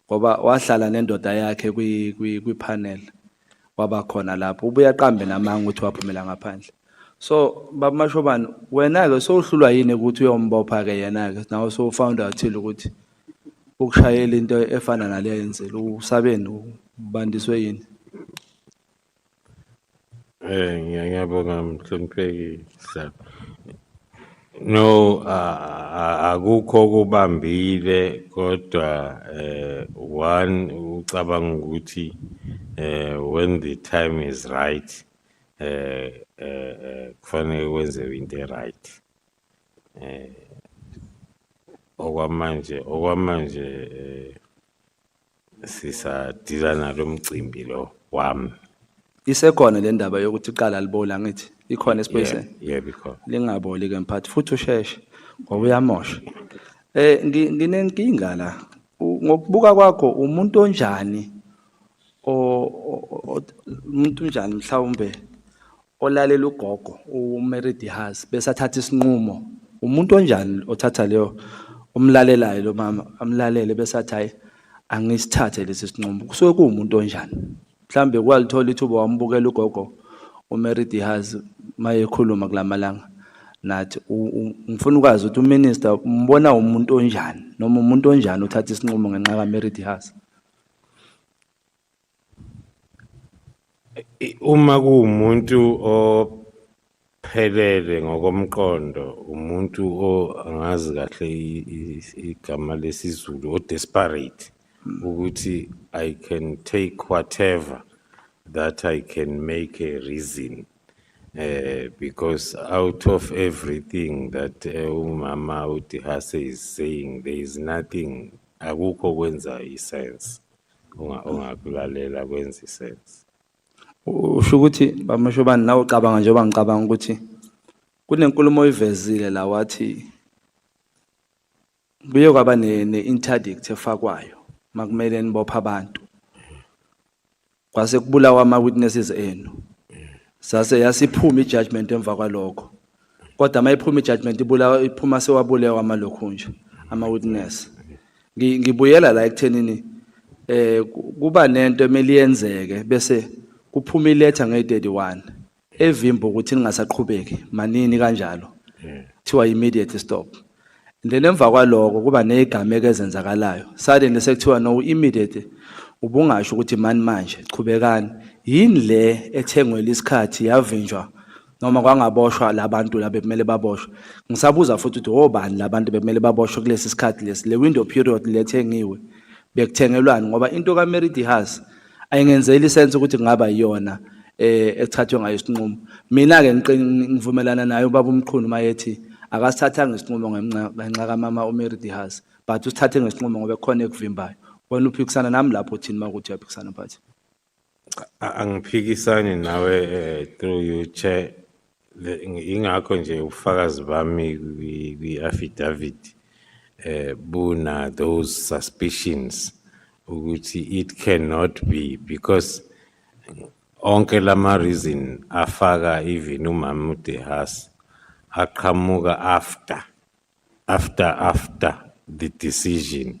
ngoba wahlala nendoda yakhe kwi-panel waba khona lapho ubuya qambe namanga ukuthi waphumela ngaphandle. So baba Mashobani, wena ke sowuhlulwa yini ukuthi uyombopha ke yena ke nawe so found out ukuthi ukushayela into efana nale yenzela usabeni ubandiswe yini? Ngiyabonga mhlonipheki sir. No, akukho kubambile kodwa one ucabanga ukuthi when the time is right kufanele kwenziwe into right. Okwamanje sisadila nalo mcimbi lo wami. Isekhona le ndaba yokuthi iqala libola ngithi ikhona esibuyiseni. Yeah, because Lingaboli ke mphathi futhi usheshe ngoba uyamosha. Nginenkinga la. Ngokubuka kwakho umuntu onjani umuntu njani mhlawumbe olalela ugogo uMeridi Haas bese athatha isinqumo. Umuntu onjani othatha leyo umlalelayo lo mama amlalele bese athi hayi angisithathe lesi sinqumo kusuke kuwumuntu onjani mhlambe kwalithola ithuba wambukela ugogo uMary Diaz mayekhuluma kulamalanga nathi ngifuna ukwazi ukuthi uminister umbona umuntu onjani noma umuntu onjani uthatha isinqumo ngenxa kaMary Diaz. Uma kuwumuntu ophelele ngokomqondo, umuntu angazi kahle igama lesizulu, o desperate, ukuthi I can take whatever that I can make a reason, because out of everything that umama uDihase is saying, there is nothing, akukho kwenza isense, ongakulalela kwenza isense. Usho ukuthi bamashobani nawe ucabanga njengoba ngicabanga ukuthi kunenkulumo oyivezile la wathi kuye kwaba ne-interdict efakwayo makumele nibopha abantu kwase kubulawa ama-witnesses enu sase yasiphuma i-judgment emva kwalokho kodwa mayiphuma i-judgment iphuma sewabulewa amalokhunja ama-witness ngibuyela la ekuthenini kuba nento emele yenzeke bese kuphuma iletha nge-31 evimba ukuthi ningasaqhubeki manini kanjalo kuthiwa immediate stop and then emva kwaloko kuba nezigameko ezenzakalayo suddenly sekuthiwa no immediate ubungasho ukuthi mani manje chubekani yini le ethengwele isikhathi yavinjwa noma kwangaboshwa labantu laba bemele baboshwe ngisabuza futhi ukuthi obani labantu bemele baboshwe kulesi sikhathi lesi le window period lethengiwe bekuthengelwani ngoba into kaMary Diaz ayingenzeli isense ukuthi kungaba yiyona ethathwe ngayo isinqumo mina ke ngivumelana naye ubaba umqhunu mayethi akasithathanga isinqumo ngenxa kamama uMary Diaz but usithathe ngesinqumo ngoba khona ekuvimbayo wena uphikisana nami lapho uthini makuthi uyaphikisana phathi Angiphikisani nawe through you chair, ingakho nje ufakazi bami kwi-affidavit buna those suspicions ukuthi it cannot be, because onke lama reason afaka even umama uDihasi aqhamuka after the decision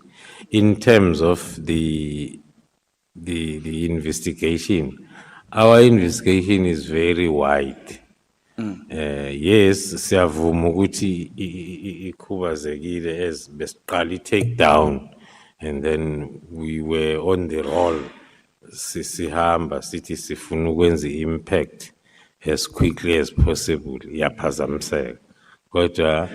in terms of the investigation. Our investigation is very wide. Yes, siyavuma ukuthi ikhubazekile as besiqala take down, and then we were on the roll. Sihamba sithi sifuna ukwenza impact as quickly as possible. Yaphazamiseka. Kodwa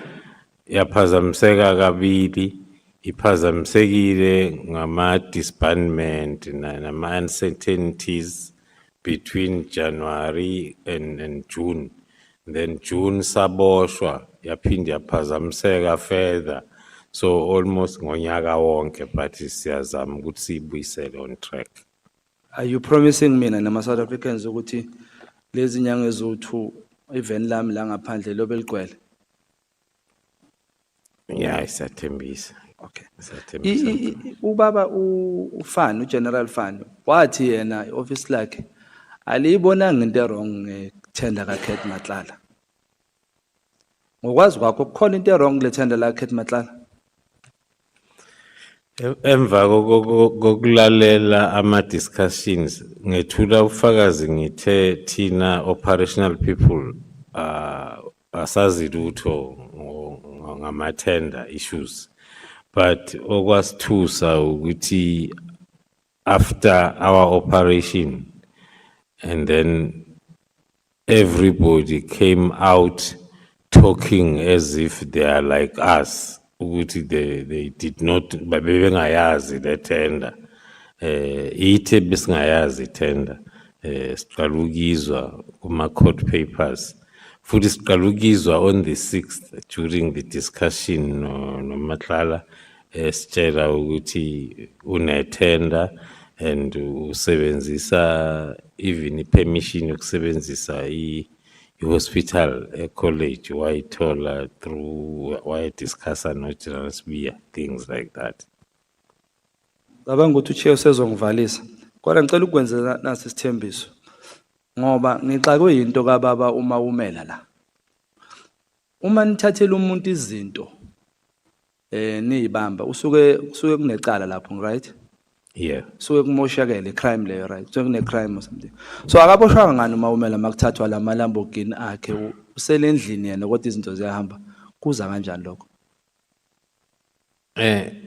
yaphazamiseka kabili. Iphazamisekile ngama disbandment nama uncertainties between January and June. Then June saboshwa yaphinde yaphazamiseka further. So almost ngonyaka wonke, but siyazama ukuthi sibuyisele on track. Are you promising mina nama South Africans ukuthi lezi nyanga ezo2 event lami la ngaphandle lobe ligcwele? Yeah, isathembisa. Okay. Isathembisa. Ubaba uFan uGeneral Fan wathi yena office lakhe aliyibonanga into wrong ngethenda kaKhet Matlala. Ngokwazi kwakho kukhona into wrong le tender la kaKhet Matlala? Emva kokulalela ama-discussions ngethula ufakazi ngithe thina operational people asazi lutho ngama-tender issues, but okwasithusa ukuthi after our operation and then everybody came out talking as if they are like us. They did not, babengayazi le tender. Ithe besingayazi tender. Siqalukizwa kuma court papers. Futhi siqalukizwa on the 6th during the discussion no Matlala sitshela ukuthi une tender and usebenzisa even permission yokusebenzisa hospital college wayithola through wayediscussa no General Sibiya, things like that. Cabanga ukuthi uChair usezongivalisa kodwa ngicela ukwenza nasi isithembiso ngoba ngixakwe into kaBaba uma umela la uma nithathela umuntu izinto nizibamba usuke kunecala lapho, right? Yeah. So kumoshakele crime leyo, right? So kune crime or something. So akaboshwanga ngani uma umela makuthathwa lama Lamborghini akhe uselendlini yena kodwa izinto ziyahamba. Kuza kanjani lokho?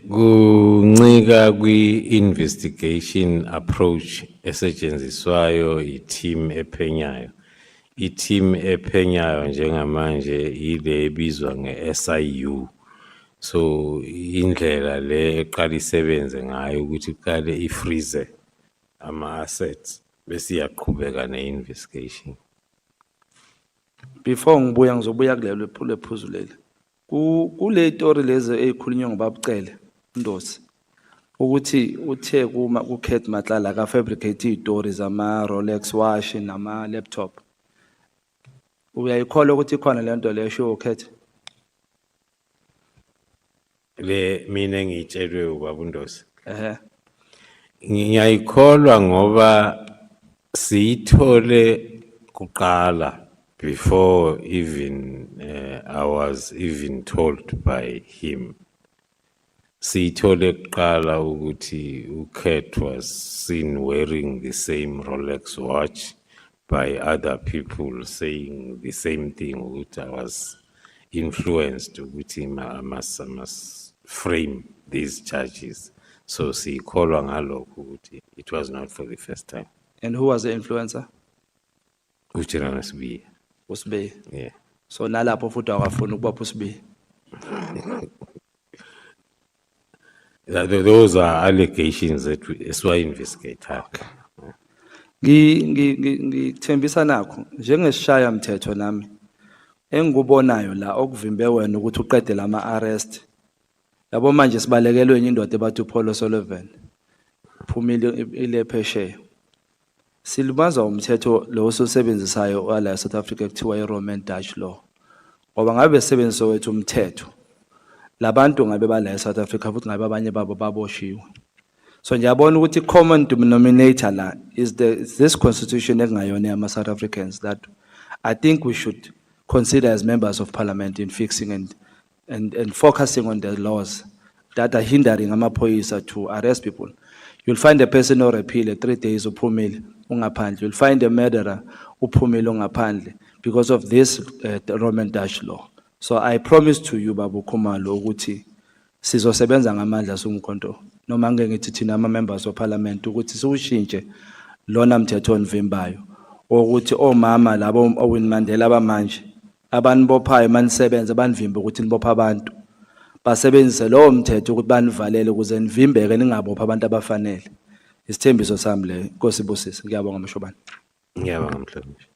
Kuncika kwi-investigation approach esetshenziswayo i-team ephenyayo. I-team ephenyayo njengamanje ile ebizwa nge-SIU. So indlela le eqala isebenze ngayo ukuthi iqale ifreeze ama-assets bese iyaqhubeka ne-investigation. Before ngibuya ngizobuya kulelo lephuzu leli. Kule story lezi ezikhulunywa ngobabucele Ndosi ukuthi uthe kuKate Matlala ka fabricate izitori zama Rolex watch nama laptop. Uyayikholwa ukuthi ikhona le nto le show Kate? Le mina engitshelwe ubaba Ndosi. Ngiyayikholwa ngoba siyithole kuqala before even I was even told by him. Siyithole kuqala ukuthi uKate was seen wearing the same Rolex watch by other people saying the same thing, ukuthi I was influenced ukuthi I must frame these charges. So siyikholwa ngalokho ukuthi it was not for the first time. And who was the influencer? UJenan Sibiya. Usibe. Yeah. So nalapho futhi akafuna ukubapha usibe. Those are allegations that we investigate. Ngithembisa nakho njengesishaya mthetho nami engikubonayo la okuvimbe wena ukuthi uqede lama arrest. Yabo manje sibalekelwe enye indoda ebathi uPaulo Sullivan. Phumile ile phesheya. Silibaza umthetho lo osebenzisayo wala South Africa kuthiwa iRoman Dutch law. Ngoba ngabe sebenzisa wethu umthetho. Labantu ngabe bala eSouth Africa futhi ngabe abanye babo baboshiwe. So ngiyabona ukuthi common denominator la is this constitution engayona yama South Africans that I think we should consider as members of parliament in fixing and focusing on the laws that are hindering amaphoyisa to arrest people. You'll find a person or appeal 3 days uphumile ungaphandle. You'll find a murderer uphumile ungaphandle because of this Roman Dutch law. So I promise to you Babu Khumalo ukuthi sizosebenza ngamandla somkhonto noma ngeke ngithi thina ama members of parliament ukuthi siwushintshe lona mthetho onivimbayo ukuthi omama labo Owen Mandela abamanje abanibophayo manisebenza banivimbe ukuthi nibopha abantu basebenzise lo mthetho ukuthi banivalele ukuze nivimbeke ningabopha abantu abafanele. Isithembiso sami le Nkosi Busisi ngiyabonga mshobana. Ngiyabonga mhlonishwa.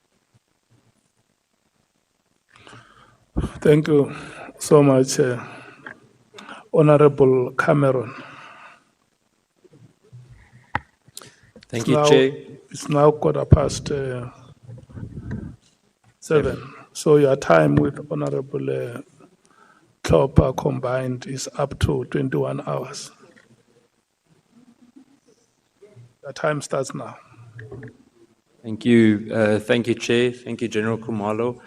Thank you so much, Honorable Cameron. Thank you, Chair. It's now 7:15. So your time with Honorable Klopper combined is up to 21 hours. The time starts now. Thank you, Chair. Thank you, General Kumalo.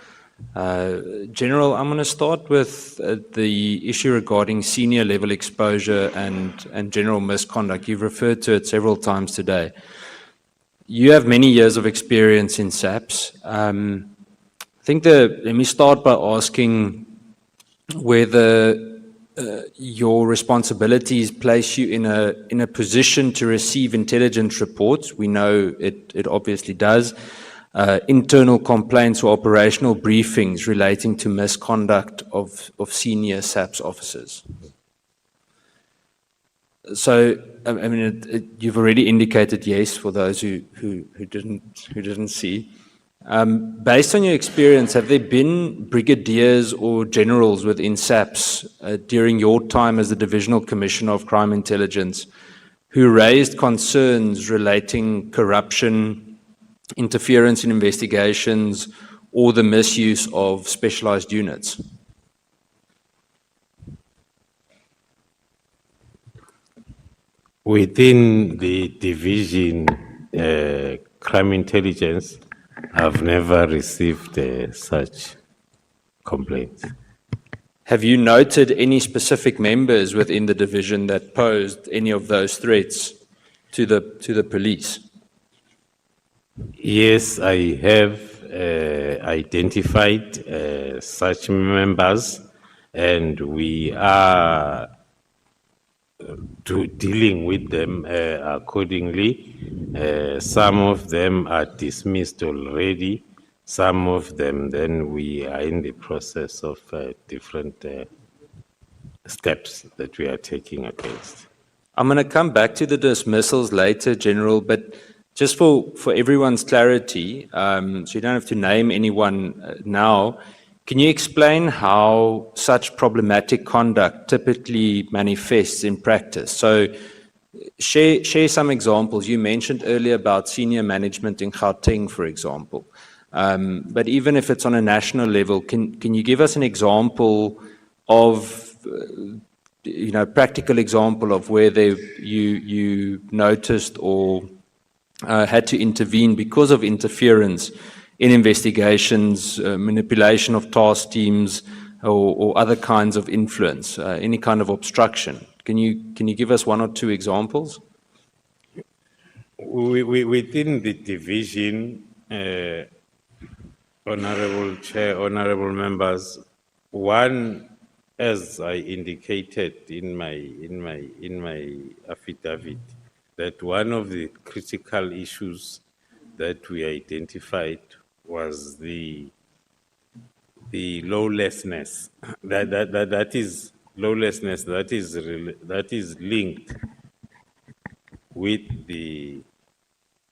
General, I'm going to start with the issue regarding senior level exposure and general misconduct. You've referred to it several times today. You have many years of experience in SAPS. I think let me start by asking whether your responsibilities place you in a position to receive intelligence reports. We know it obviously does. Internal complaints or operational briefings relating to misconduct of senior SAPS officers. So, I mean, you've already indicated yes for those who didn't see. Based on your experience, have there been brigadiers or generals within SAPS during your time as the Divisional Commissioner of Crime Intelligence who raised concerns relating corruption, interference in investigations, or the misuse of specialized units? Within the division, crime intelligence, I've never received such complaints. Have you noted any specific members within the division that posed any of those threats to the police? Yes, I have identified such members, and we are dealing with them accordingly. Some of them are dismissed already. Some of them, then we are in the process of different steps that we are taking against. I'm going to come back to the dismissals later, General, but just for everyone's clarity, so you don't have to name anyone now, can you explain how such problematic conduct typically manifests in practice? So share some examples. You mentioned earlier about senior management in Gauteng, for example. But even if it's on a national level, can you give us an example of practical example of where you noticed or had to intervene because of interference in investigations, manipulation of task teams, or other kinds of influence, any kind of obstruction? Can you give us one or two examples? Within the division, Honorable Chair, honorable members, one, as I indicated in my affidavit, that one of the critical issues that we identified was the lawlessness. That is lawlessness that is linked with the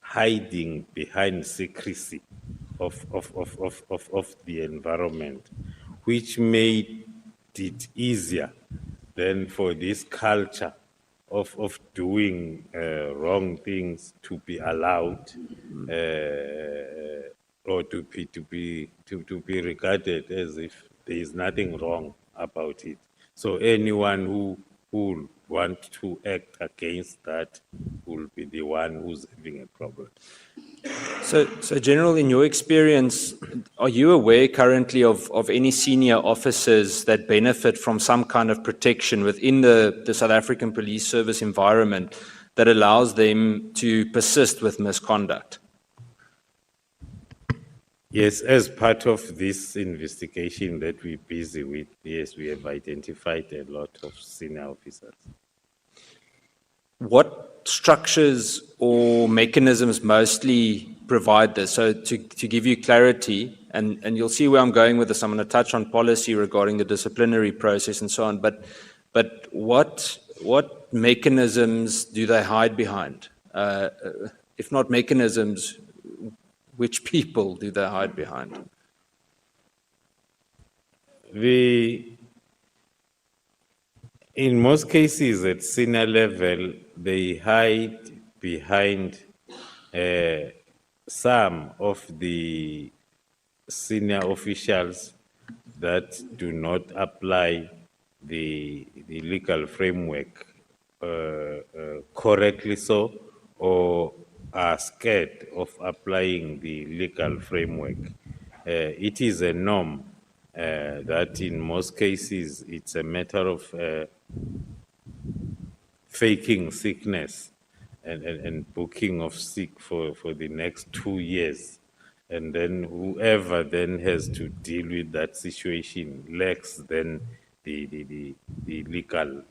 hiding behind secrecy of the environment, which made it easier than for this culture of doing wrong things to be allowed or to be regarded as if there is nothing wrong about it. So anyone who will want to act against that will be the one who's having a problem. So General, in your experience, are you aware currently of any senior officers that benefit from some kind of protection within the South African Police Service environment that allows them to persist with misconduct? Yes, as part of this investigation that we're busy with, yes, we have identified a lot of senior officers. What structures or mechanisms mostly provide this? So to give you clarity, and you'll see where I'm going with this, I'm going to touch on policy regarding the disciplinary process and so on, but what mechanisms do they hide behind? If not mechanisms, which people do they hide behind? In most cases at senior level, they hide behind some of the senior officials that do not apply the legal framework correctly so, or are scared of applying the legal framework. It is a norm that in most cases it's a matter of faking sickness and booking of sick for the next 2 years. And then whoever then has to deal with that situation lacks then the legal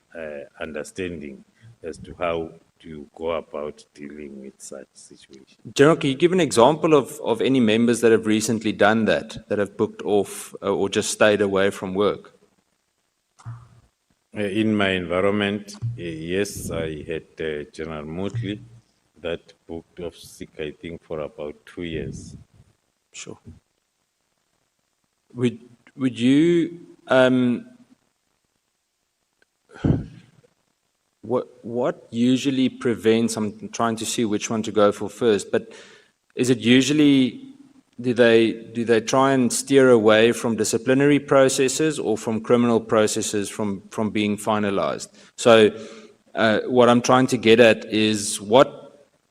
understanding as to how to go about dealing with such situations. General, can you give an example of any members that have recently done that have booked off or just stayed away from work? In my environment, yes, I had General Motley that booked off sick, I think, for about 2 years. Sure. Would you what usually prevents? I'm trying to see which one to go for first, but is it usually do they try and steer away from disciplinary processes or from criminal processes from being finalized? So what I'm trying to get at is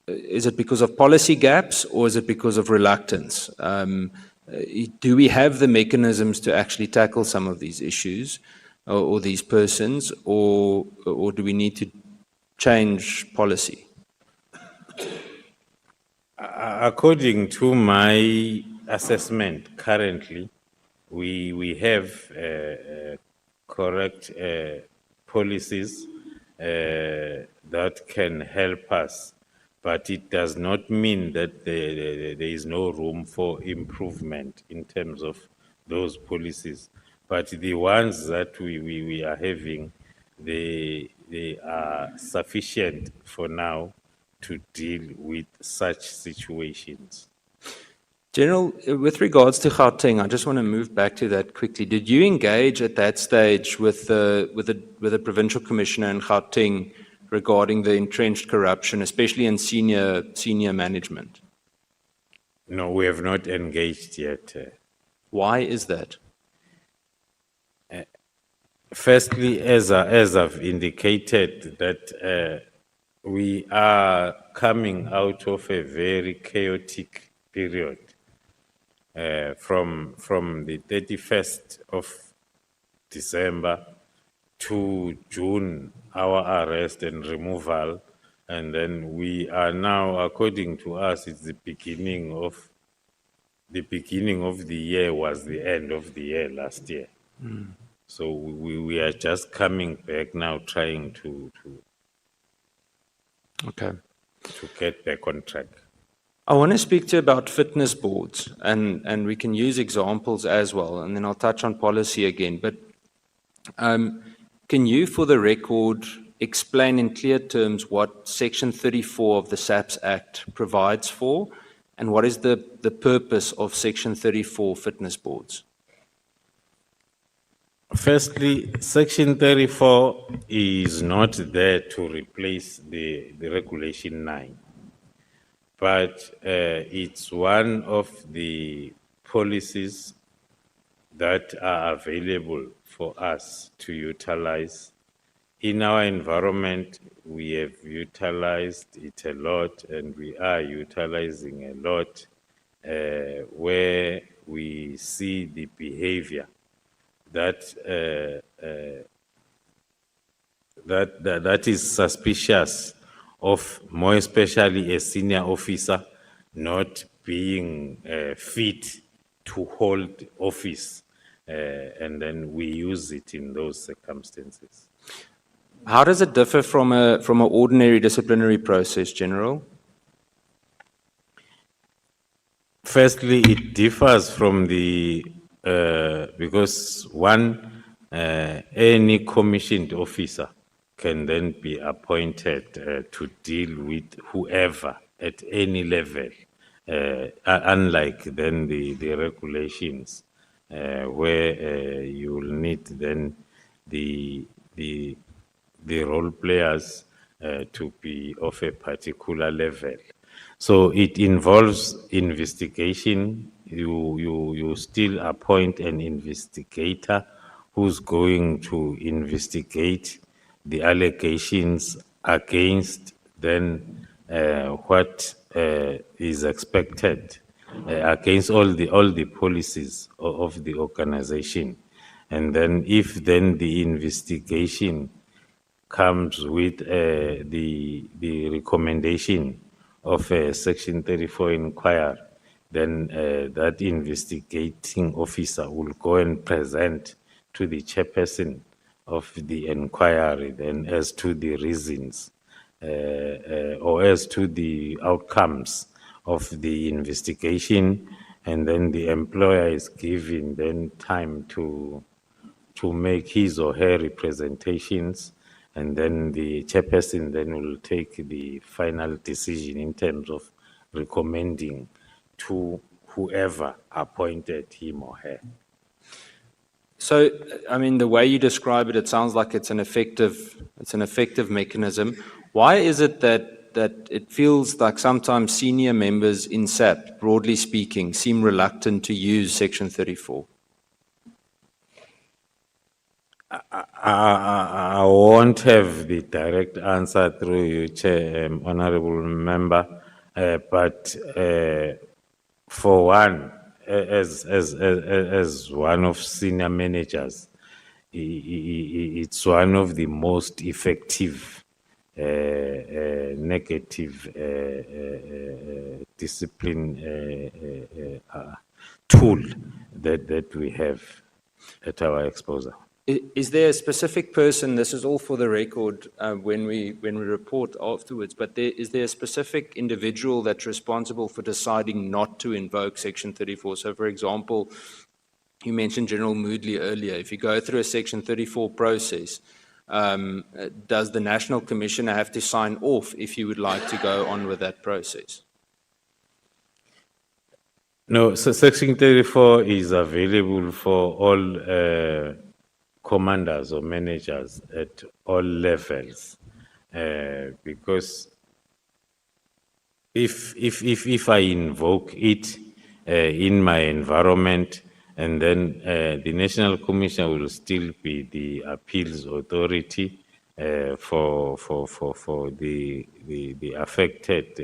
is it because of policy gaps or is it because of reluctance? Do we have the mechanisms to actually tackle some of these issues or these persons, or do we need to change policy? According to my assessment currently, we have correct policies that can help us, but it does not mean that there is no room for improvement in terms of those policies. But the ones that we are having, they are sufficient for now to deal with such situations. General, with regards to Gauteng, I just want to move back to that quickly. Did you engage at that stage with the provincial commissioner in Gauteng regarding the entrenched corruption, especially in senior management? No, we have not engaged yet. Why is that? Firstly, as I've indicated, that we are coming out of a very chaotic period. From the 31st of December to June, our arrest and removal, and then we are now, according to us, it's the beginning of the year was the end of the year last year. So we are just coming back now, trying to get back on track. I want to speak to you about fitness boards, and we can use examples as well, and then I'll touch on policy again. But can you, for the record, explain in clear terms what Section 34 of the SAPS Act provides for, and what is the purpose of Section 34 fitness boards? Firstly, Section 34 is not there to replace the Regulation 9. But it's one of the policies that are available for us to utilize. In our environment, we have utilized it a lot, and we are utilizing a lot where we see the behavior that is suspicious of, more especially a senior officer not being fit to hold office, and then we use it in those circumstances. How does it differ from an ordinary disciplinary process, General? Firstly, it differs from the because any commissioned officer can then be appointed to deal with whoever at any level, unlike then the regulations where you will need then the role players to be of a particular level. So it involves investigation. You still appoint an investigator who's going to investigate the allegations against then what is expected against all the policies of the organization. And then if then the investigation comes with the recommendation of a Section 34 inquiry, then that investigating officer will go and present to the chairperson of the inquiry then as to the reasons or as to the outcomes of the investigation, and then the employer is given then time to make his or her representations, and then the chairperson then will take the final decision in terms of recommending to whoever appointed him or her. So, I mean, the way you describe it, it sounds like it's an effective mechanism. Why is it that it feels like sometimes senior members in SAP, broadly speaking, seem reluctant to use Section 34? I won't have the direct answer through you, Chair, Honorable Member, but for one, as one of senior managers, it's one of the most effective negative discipline tool that we have at our exposure. Is there a specific person, this is all for the record when we report afterwards, but is there a specific individual that's responsible for deciding not to invoke Section 34? So for example, you mentioned General Moodley earlier. If you go through a Section 34 process, does the National Commissioner have to sign off if you would like to go on with that process? No, so Section 34 is available for all commanders or managers at all levels, because if I invoke it in my environment, and then the National Commission will still be the appeals authority for the affected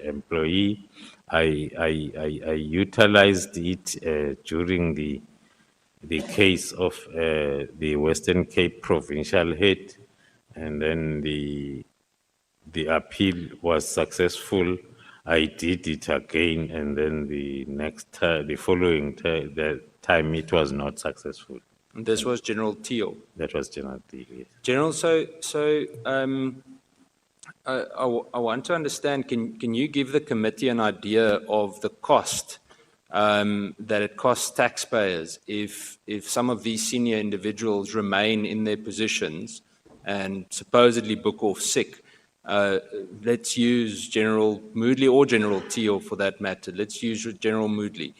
employee. I utilized it during the case of the Western Cape provincial head, and then the appeal was successful. I did it again, and then the following time it was not successful. And this was General Teal. That was General Teal, yes. General, I want to understand, can you give the committee an idea of the cost that it costs taxpayers if some of these senior individuals remain in their positions and supposedly book off sick? Let's use General Moodley or General Teal for that matter. Let's use General Moodley.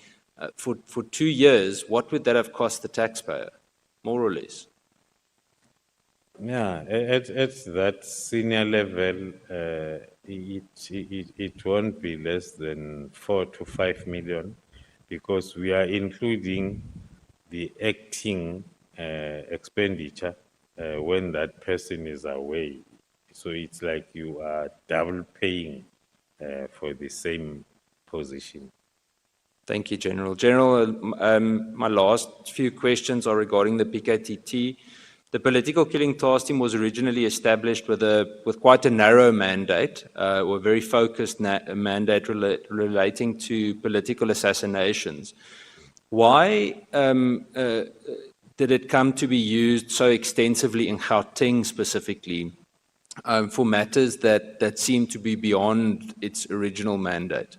For 2 years, what would that have cost the taxpayer, more or less? Yeah, at that senior level, it won't be less than 4 to 5 million, because we are including the acting expenditure when that person is away. So it's like you are double paying for the same position. Thank you, General. General, my last few questions are regarding the PKTT. The political killing task team was originally established with quite a narrow mandate, or a very focused mandate relating to political assassinations. Why did it come to be used so extensively in Gauteng specifically for matters that seem to be beyond its original mandate?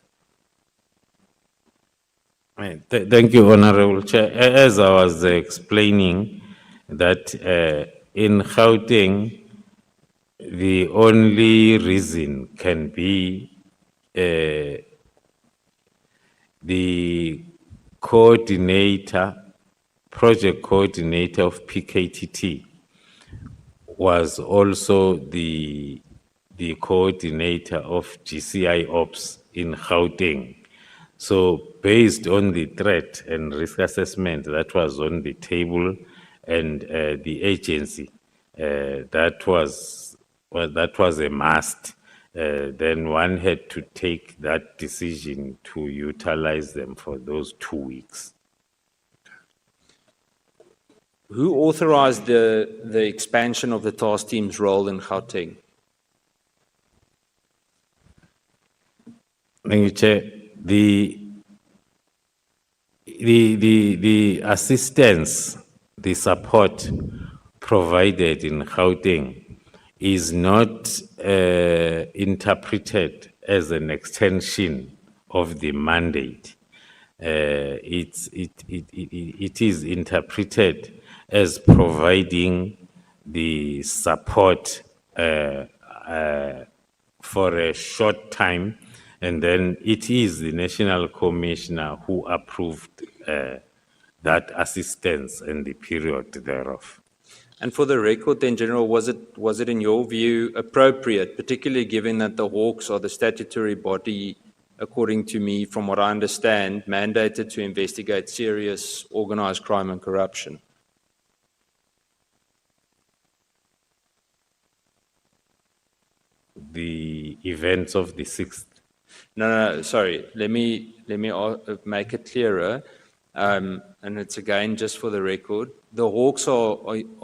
Thank you, Honorable Chair. As I was explaining, that in Gauteng, the only reason can be the project coordinator of PKTT was also the coordinator of GCI Ops in Gauteng. So based on the threat and risk assessment that was on the table, and the agency, that was a must. Then one had to take that decision to utilize them for those 2 weeks. Who authorized the expansion of the task team's role in Gauteng? Thank you, Chair. The assistance, the support provided in Gauteng is not interpreted as an extension of the mandate. It is interpreted as providing the support for a short time, and then it is the National Commissioner who approved that assistance and the period thereof. And for the record then, General, was it in your view appropriate, particularly given that the Hawks are the statutory body, according to me, from what I understand, mandated to investigate serious organized crime and corruption? The events of the 6th. No, sorry. Let me make it clearer. And it's again just for the record. The Hawks are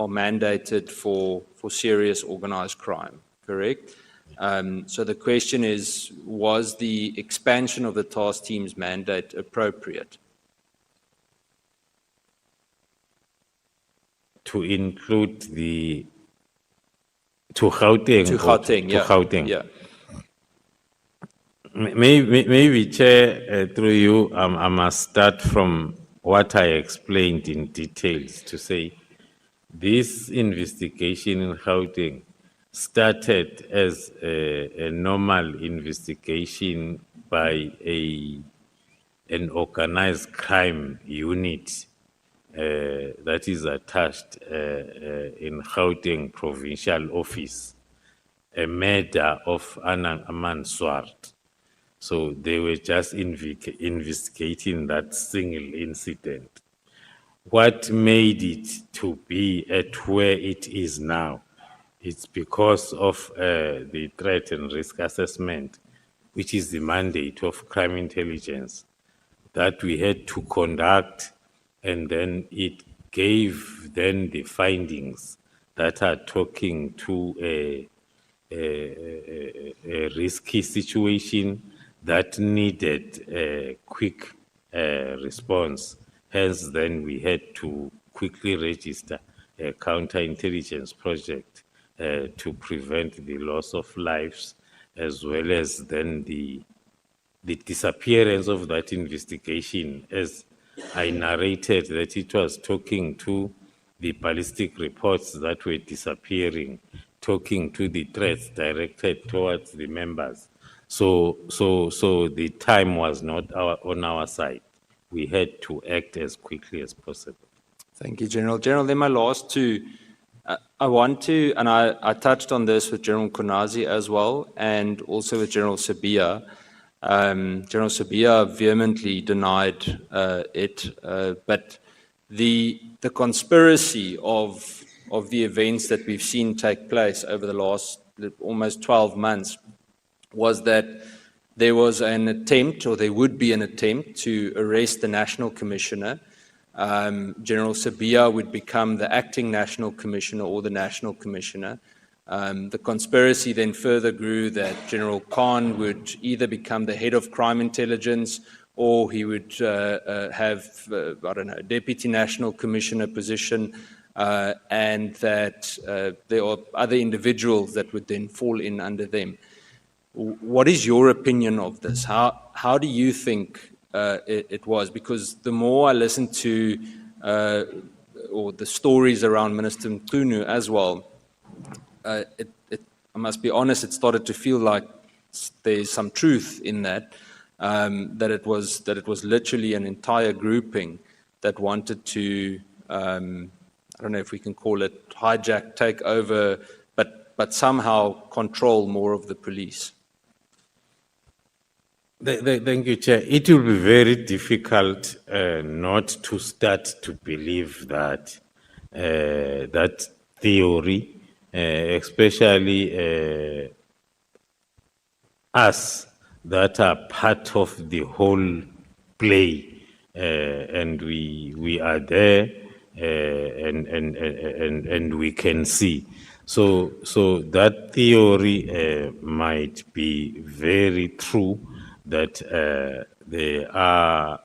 mandated for serious organized crime. correct? So the question is, was the expansion of the task team's mandate appropriate? To include to Gauteng. To or Gauteng, to yeah. Gauteng. Yeah. Maybe, Chair, through you, I must start from what I explained in details to say this investigation in Gauteng started as a normal investigation by an organized crime unit that is attached in Gauteng Provincial Office, a murder of Aman Swart. So they were just investigating that single incident. What made it to be at where it is now? It's because of the threat and risk assessment, which is the mandate of crime intelligence that we had to conduct, and then it gave then the findings that are talking to a risky situation that needed a quick response. Hence, then we had to quickly register a counterintelligence project to prevent the loss of lives, as well as then the disappearance of that investigation, as I narrated that it was talking to the ballistic reports that were disappearing, talking to the threats directed towards the members. So the time was not on our side. We had to act as quickly as possible. Thank you, General. General, then my last two. I want to, and I touched on this with General Kunazi as well, and also with General Sabia. General Sabia vehemently denied it, but the conspiracy of the events that we've seen take place over the last almost 12 months was that there was an attempt, or there would be an attempt, to arrest the National Commissioner. General Sabia would become the acting National Commissioner or the National Commissioner. The conspiracy then further grew that General Khan would either become the head of crime intelligence, or he would have, I don't know, deputy National Commissioner position, and that there are other individuals that would then fall in under them. What is your opinion of this? How do you think it was? Because the more I listen to or the stories around Minister Mkhunu as well, I must be honest, it started to feel like there's some truth in that, that it was literally an entire grouping that wanted to, I don't know if we can call it hijack, take over, but somehow control more of the police. Thank you, Chair. It will be very difficult not to start to believe that that theory, especially us that are part of the whole play, and we are there, and we can see. So that theory might be very true, that there are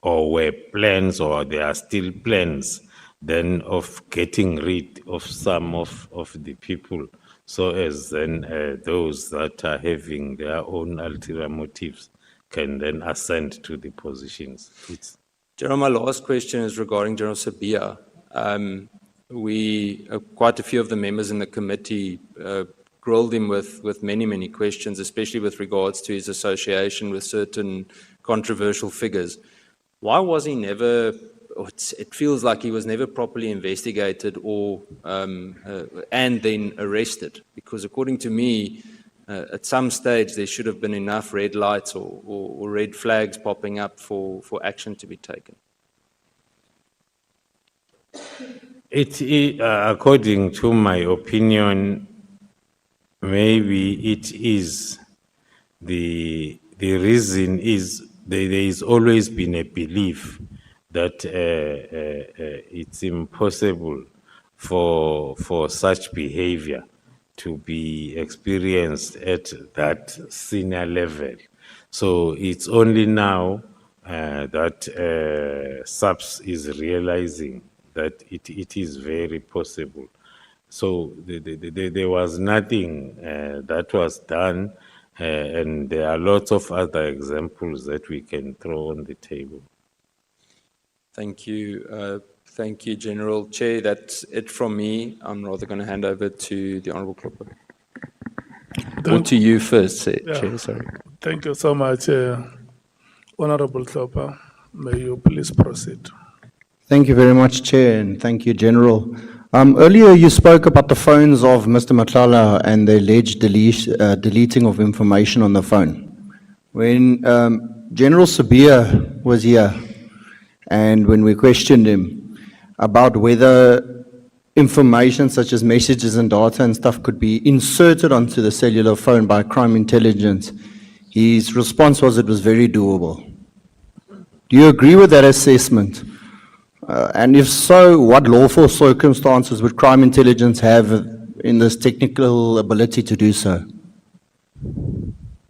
or were plans, or there are still plans then of getting rid of some of the people, so as then those that are having their own ulterior motives can then ascend to the positions. General, my last question is regarding General Sabia. Quite a few of the members in the committee grilled him with many questions, especially with regards to his association with certain controversial figures. Why was he never, it feels like he was never properly investigated or and then arrested? Because according to me, at some stage there should have been enough red lights or red flags popping up for action to be taken. According to my opinion, maybe it is the reason is there is always been a belief that it's impossible for such behavior to be experienced at that senior level. So it's only now that SAPS is realizing that it is very possible. So there was nothing that was done, and there are lots of other examples that we can throw on the table. Thank you. Thank you, General. Chair, that's it from me. I'm rather going to hand over to the Honourable Klopper. Or to you first, Chair, sorry. Thank you so much, Honorable Klopper. May you please proceed. Thank you very much, Chair, and thank you, General. Earlier, you spoke about the phones of Mr. Matlala and the alleged deleting of information on the phone. When General Sabia was here, and when we questioned him about whether information such as messages and data and stuff could be inserted onto the cellular phone by crime intelligence, his response was it was very doable. Do you agree with that assessment? And if so, what lawful circumstances would crime intelligence have in this technical ability to do so?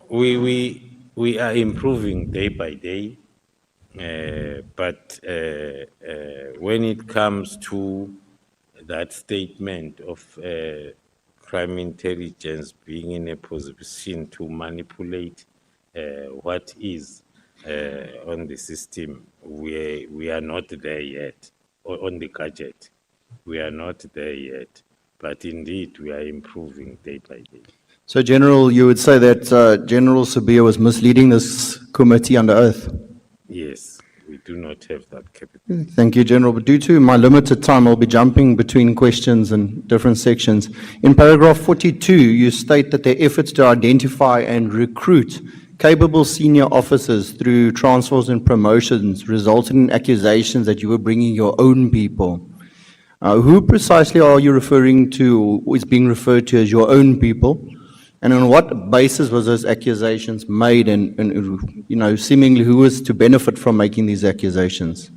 We are improving day by day, but when it comes to that statement of crime intelligence being in a position to manipulate what is on the system, we are not there yet. On the gadget, we are not there yet. But indeed, we are improving day by day. So, General, you would say that General Sabia was misleading this committee under oath? Yes, we do not have that capability. Thank you, General. But due to my limited time, I'll be jumping between questions and different sections. In paragraph 42, you state that their efforts to identify and recruit capable senior officers through transfers and promotions resulted in accusations that you were bringing your own people. Who precisely are you referring to, or is being referred to as your own people? And on what basis was those accusations made, and you know, seemingly who was to benefit from making these accusations?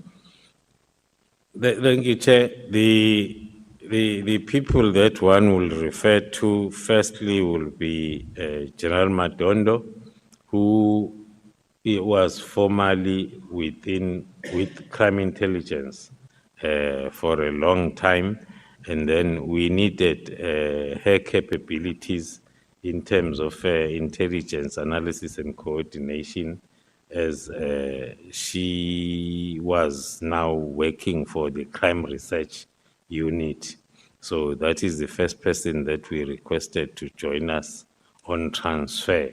Thank you, Chair. The people that one will refer to firstly will be General Madondo, who was formerly with crime intelligence for a long time, and then we needed her capabilities in terms of intelligence analysis and coordination, as she was now working for the crime research unit. So that is the first person that we requested to join us on transfer.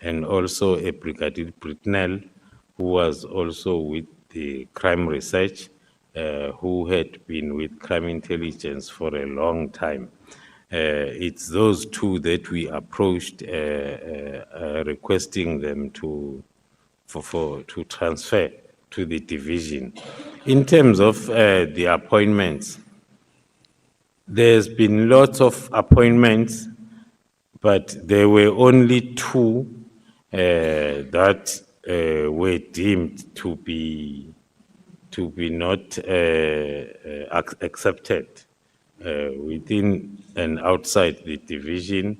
And also a Brigadier Britnell, who was also with the crime research, who had been with crime intelligence for a long time. It's those two that we approached, requesting them to transfer to the division. In terms of the appointments, there's been lots of appointments, but there were only two that were deemed to be not accepted within and outside the division.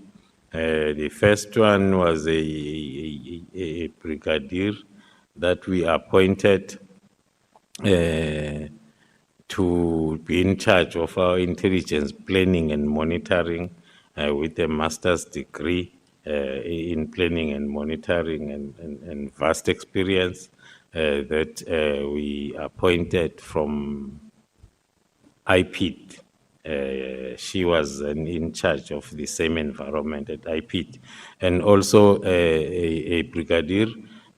The first one was a brigadier that we appointed to be in charge of our intelligence planning and monitoring with a master's degree in planning and monitoring and vast experience that we appointed from IPID. She was in charge of the same environment at IPID. And also a brigadier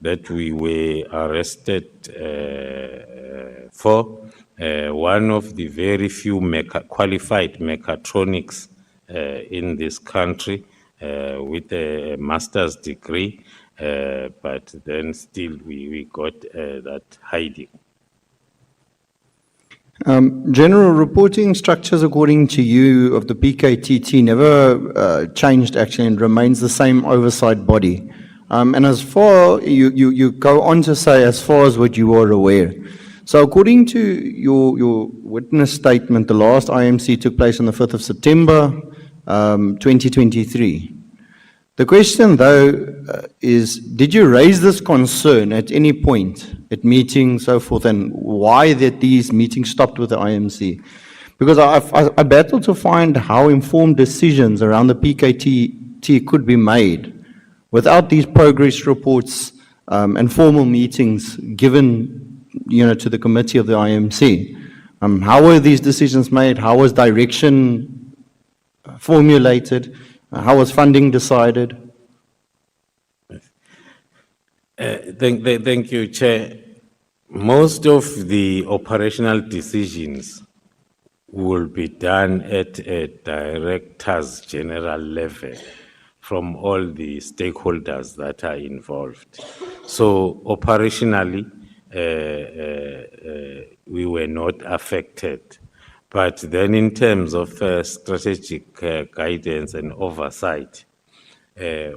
that we were arrested for, one of the very few qualified mechatronics in this country, with a master's degree, but then still we got that hiding. General, reporting structures according to you of the PKTT never changed actually and remains the same oversight body. And as far, you go on to say as far as what you are aware. So according to your witness statement, the last IMC took place on the 5th of September. 2023. The question, though, is, did you raise this concern at any point, at meetings, so forth, and why that these meetings stopped with the IMC? Because I battled to find how informed decisions around the PKT could be made without these progress reports and formal meetings given, to the committee of the IMC. How were these decisions made? How was direction formulated? How was funding decided? Thank you, Chair. Most of the operational decisions will be done at a directors general level from all the stakeholders that are involved. So operationally, we were not affected. But then in terms of strategic guidance and oversight,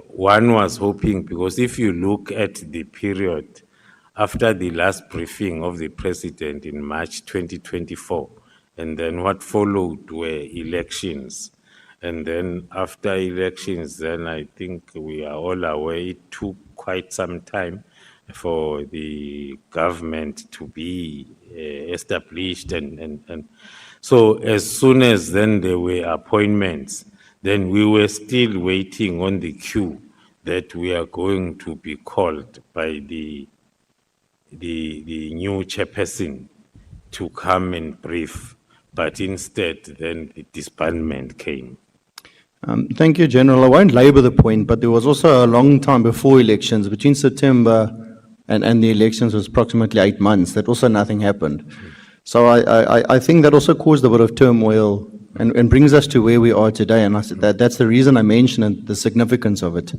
one was hoping, because if you look at the period after the last briefing of the president in March 2024, and then what followed were elections. And then after elections, then I think we are all aware it took quite some time for the government to be established. And so as soon as then there were appointments, then we were still waiting on the queue that we are going to be called by the new chairperson to come and brief. But instead, then the disbandment came. Thank you, General. I won't labor the point, but there was also a long time before elections, between September and the elections was approximately 8 months, that also nothing happened. So I think that also caused a bit of turmoil and brings us to where we are today, and I said that's the reason I mentioned the significance of it.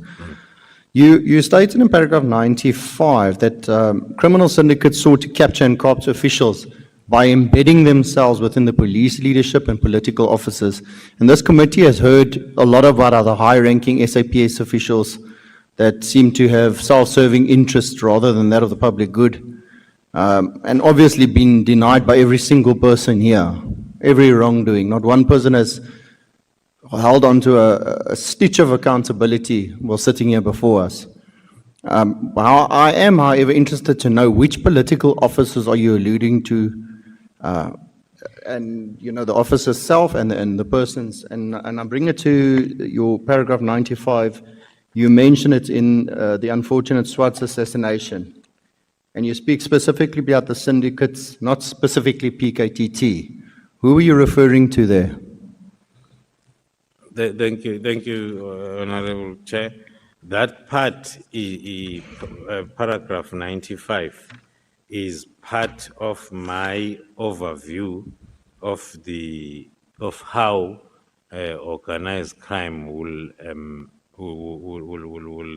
You stated in paragraph 95 that criminal syndicates sought to capture and capture officials by embedding themselves within the police leadership and political officers. And this committee has heard a lot about other high-ranking SAPS officials that seem to have self-serving interests rather than that of the public good, and obviously been denied by every single person here, every wrongdoing. Not one person has held on to a stitch of accountability while sitting here before us. I am, however, interested to know which political officers are you alluding to, and the officer self and the persons, and I bring it to your paragraph 95. You mention it in the unfortunate Swartz assassination, and you speak specifically about the syndicates, not specifically PKTT. Who are you referring to there? Thank you, Honorable Chair. That part, paragraph 95, is part of my overview of how organized crime will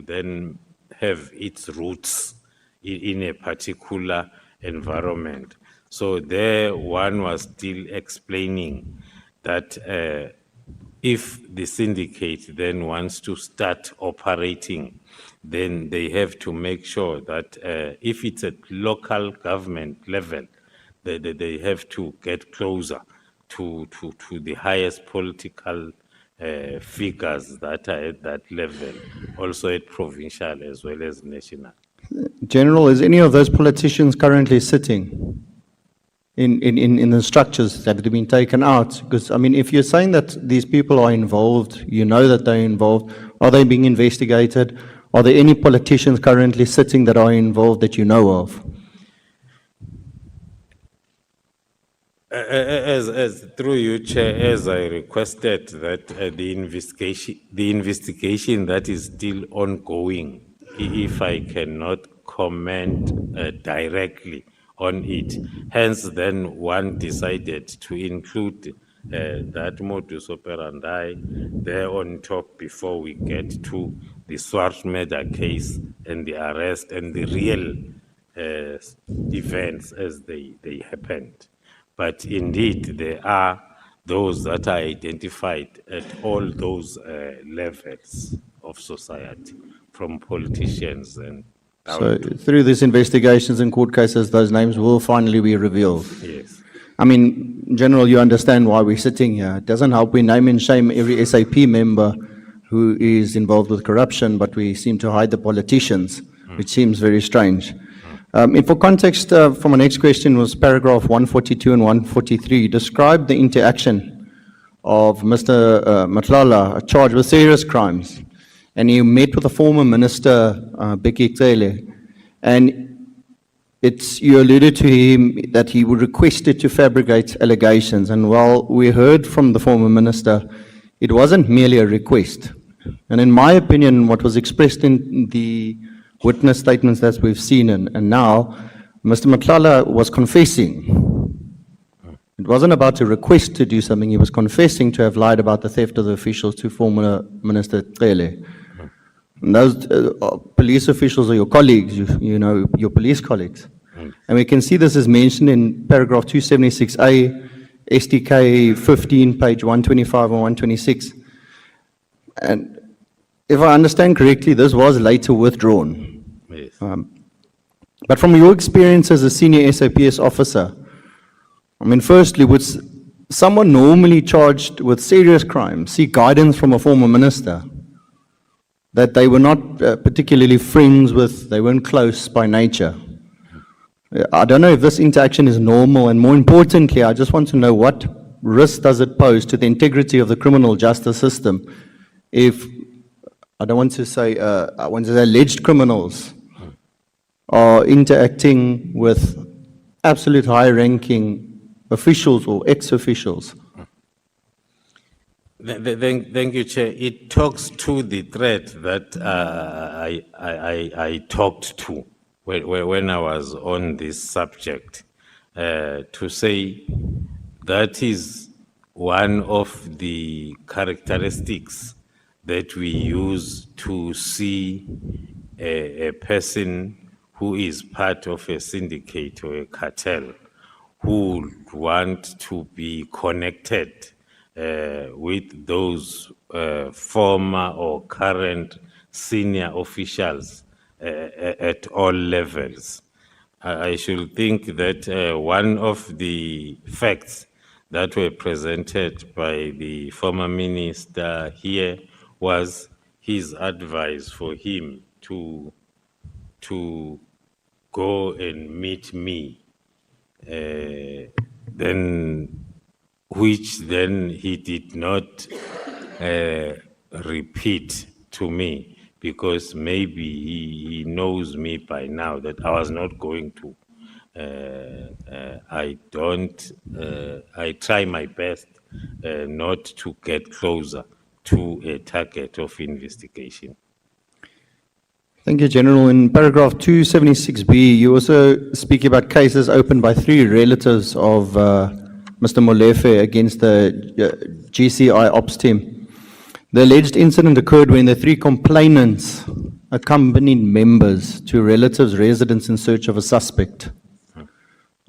then have its roots in a particular environment. So there, one was still explaining that if the syndicate then wants to start operating, then they have to make sure that if it's at local government level, they have to get closer to the highest political figures that are at that level, also at provincial as well as national. General, is any of those politicians currently sitting in the structures that have been taken out? Because, if you're saying that these people are involved, you know that they're involved, are they being investigated? Are there any politicians currently sitting that are involved that you know of? As through you, Chair, as I requested that the investigation that is still ongoing, if I cannot comment directly on it. Hence, then one decided to include that modus operandi there on top before we get to the Swart murder case and the arrest and the real events as they happened. But indeed, there are those that are identified at all those levels of society, from politicians and down So to, through these investigations and court cases, those names will finally be revealed. yes. I mean, General, you understand why we're sitting here. It doesn't help we name and shame every SAP member who is involved with corruption, but we seem to hide the politicians, which seems very strange. And for context, for my next question was paragraph 142 and 143. Describe the interaction of Mr. Matlala, charged with serious crimes, and he met with the former minister, Bheki Cele, and you alluded to him that he requested to fabricate allegations, and while we heard from the former minister, it wasn't merely a request. And in my opinion, what was expressed in the witness statements that we've seen and now, Mr. Matlala was confessing. It wasn't about a request to do something, he was confessing to have lied about the theft of the officials to former Minister Cele. And those police officials are your colleagues, you know, your police colleagues. And we can see this is mentioned in paragraph 276A, STK 15, page 125 and 126. And if I understand correctly, this was later withdrawn. Yes. But from your experience as a senior SAPS officer, I mean, firstly, would someone normally charged with serious crimes seek guidance from a former minister that they were not particularly friends with, they weren't close by nature? I don't know if this interaction is normal, and more importantly, I just want to know what risk does it pose to the integrity of the criminal justice system if, I want to say alleged criminals are interacting with absolute high-ranking officials or ex-officials. Thank you, Chair. It talks to the threat that I talked to when I was on this subject, to say that is one of the characteristics that we use to see a person who is part of a syndicate or a cartel who would want to be connected with those former or current senior officials at all levels. I should think that one of the facts that were presented by the former minister here was his advice for him to go and meet me, which then he did not repeat to me, because maybe he knows me by now that I was not going to. I try my best not to get closer to a target of investigation. Thank you, General. In paragraph 276B, you also speak about cases opened by 3 relatives of Mr. Molefe against the GCI ops team. The alleged incident occurred when the 3 complainants accompanied members to relatives' residence in search of a suspect.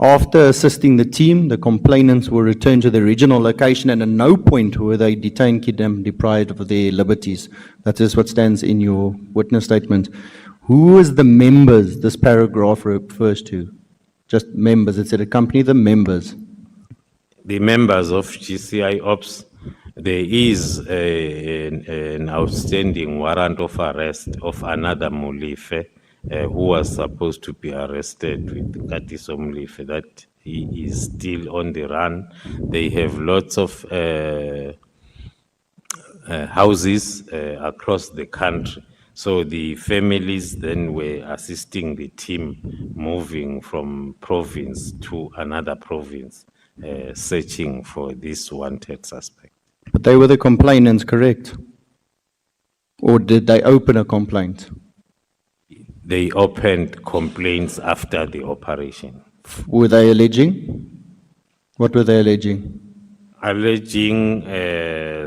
After assisting the team, the complainants were returned to the original location, and at no point were they detained, kidnapped, deprived of their liberties. That is what stands in your witness statement. Who is the members this paragraph refers to? Just members. It said accompany the members. The members of GCI Ops, there is an outstanding warrant of arrest of another Molefe who was supposed to be arrested with Katiso Molefe, that he is still on the run. They have lots of houses across the country. So the families then were assisting the team moving from province to another province, searching for this wanted suspect. But they were the complainants, correct? Or did they open a complaint? They opened complaints after the operation. Were they alleging? What were they alleging? Alleging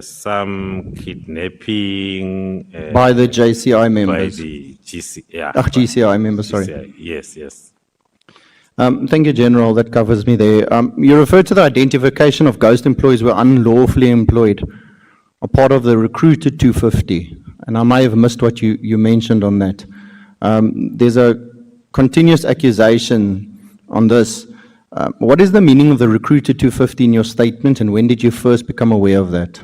some kidnapping. By the JCI members? By the GCI. GCI members, sorry. GCI, yes, yes. Thank you, General. That covers me there. You referred to the identification of ghost employees who were unlawfully employed, a part of the recruited 250. And I may have missed what you mentioned on that. There's a continuous accusation on this What is the meaning of the recruiter 250 in your statement, and when did you first become aware of that?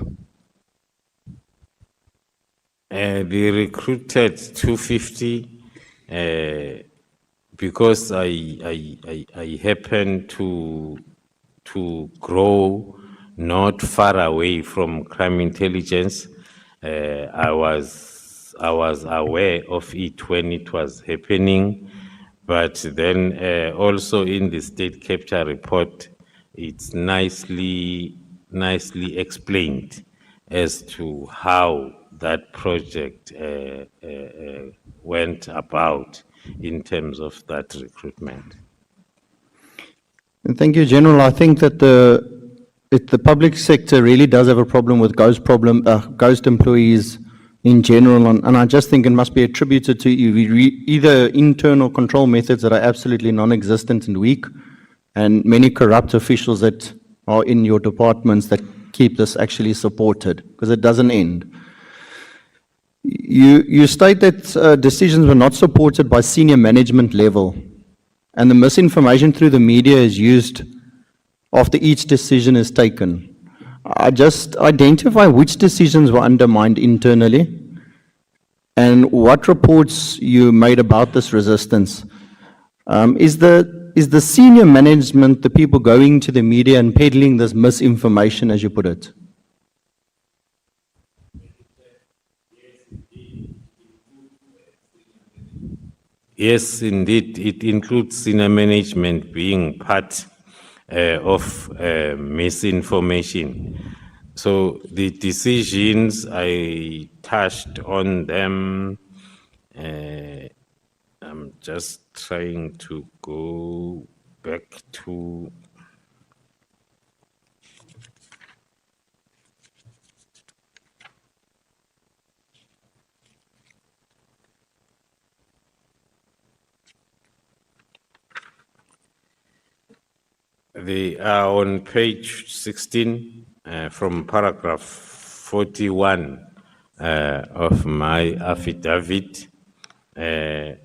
The recruited 250 because I happened to grow not far away from crime intelligence. I was aware of it when it was happening, but then also in the state capture report, it's nicely explained as to how that project went about in terms of that recruitment. And thank you, General. I think that the public sector really does have a problem with ghost employees in general, and I just think it must be attributed to either internal control methods that are absolutely non-existent and weak, and many corrupt officials that are in your departments that keep this actually supported, because it doesn't end. You state that decisions were not supported by senior management level, and the misinformation through the media is used after each decision is taken. I just identify which decisions were undermined internally and what reports you made about this resistance. Is the senior management the people going to the media and peddling this misinformation, as you put it? Yes, indeed, it includes senior management being part of misinformation. So the decisions, I touched on them. I'm just trying to go back to they are on page 16 from paragraph 41 of my affidavit. The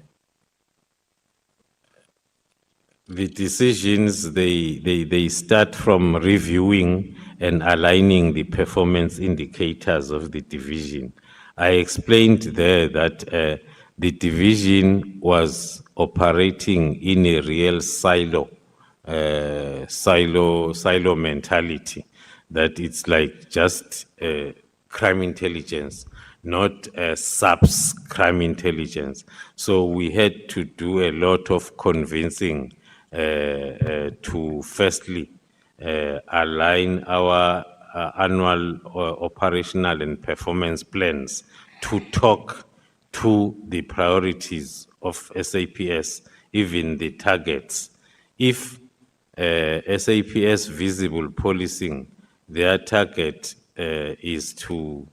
decisions, they start from reviewing and aligning the performance indicators of the division. I explained there that the division was operating in a real silo mentality, that it's like just crime intelligence, not subs crime intelligence. So we had to do a lot of convincing to firstly align our annual operational and performance plans to talk to the priorities of SAPS, even the targets. If SAPS visible policing, their target is to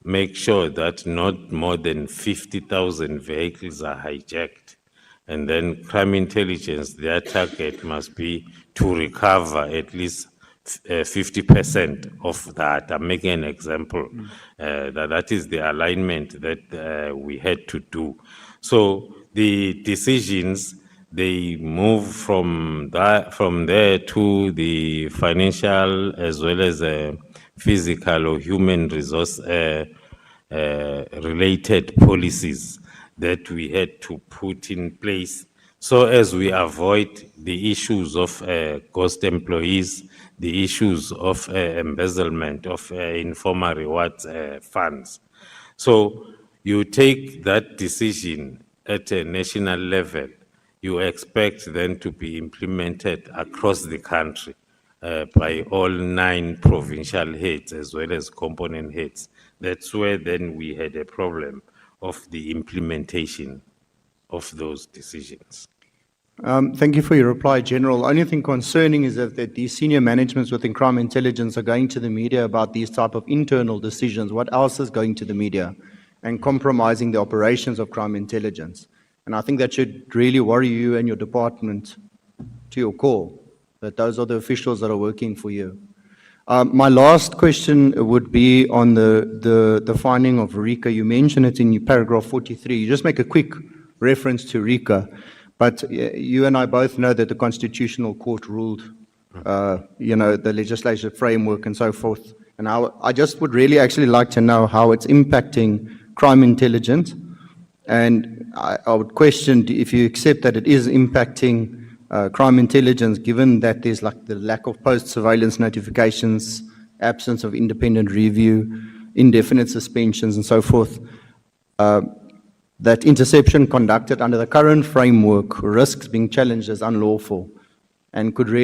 make sure that not more than 50,000 vehicles are hijacked. And then crime intelligence, their target must be to recover at least 50% of that. I'm making an example. That is the alignment that we had to do. So the decisions, they move from there to the financial as well as physical or human resource related policies that we had to put in place so as we avoid the issues of ghost employees, the issues of embezzlement of informal rewards funds. So you take that decision at a national level, you expect then to be implemented across the country by all 9 provincial heads as well as component heads. That's where then we had a problem of the implementation of those decisions. Thank you for your reply, General. Only thing concerning is that these senior managements within crime intelligence are going to the media about these type of internal decisions. What else is going to the media and compromising the operations of crime intelligence? And I think that should really worry you and your department to your core, that those are the officials that are working for you. My last question would be on the finding of RICA. You mentioned it in your paragraph 43. You just make a quick reference to RICA. But you and I both know that the Constitutional Court ruled, the legislative framework and so forth. And I just would really actually like to know how it's impacting crime intelligence. And I would question if you accept that it is impacting crime intelligence, given that there's like the lack of post-surveillance notifications, absence of independent review, indefinite suspensions and so forth, that interception conducted under the current framework risks being challenged as unlawful and could really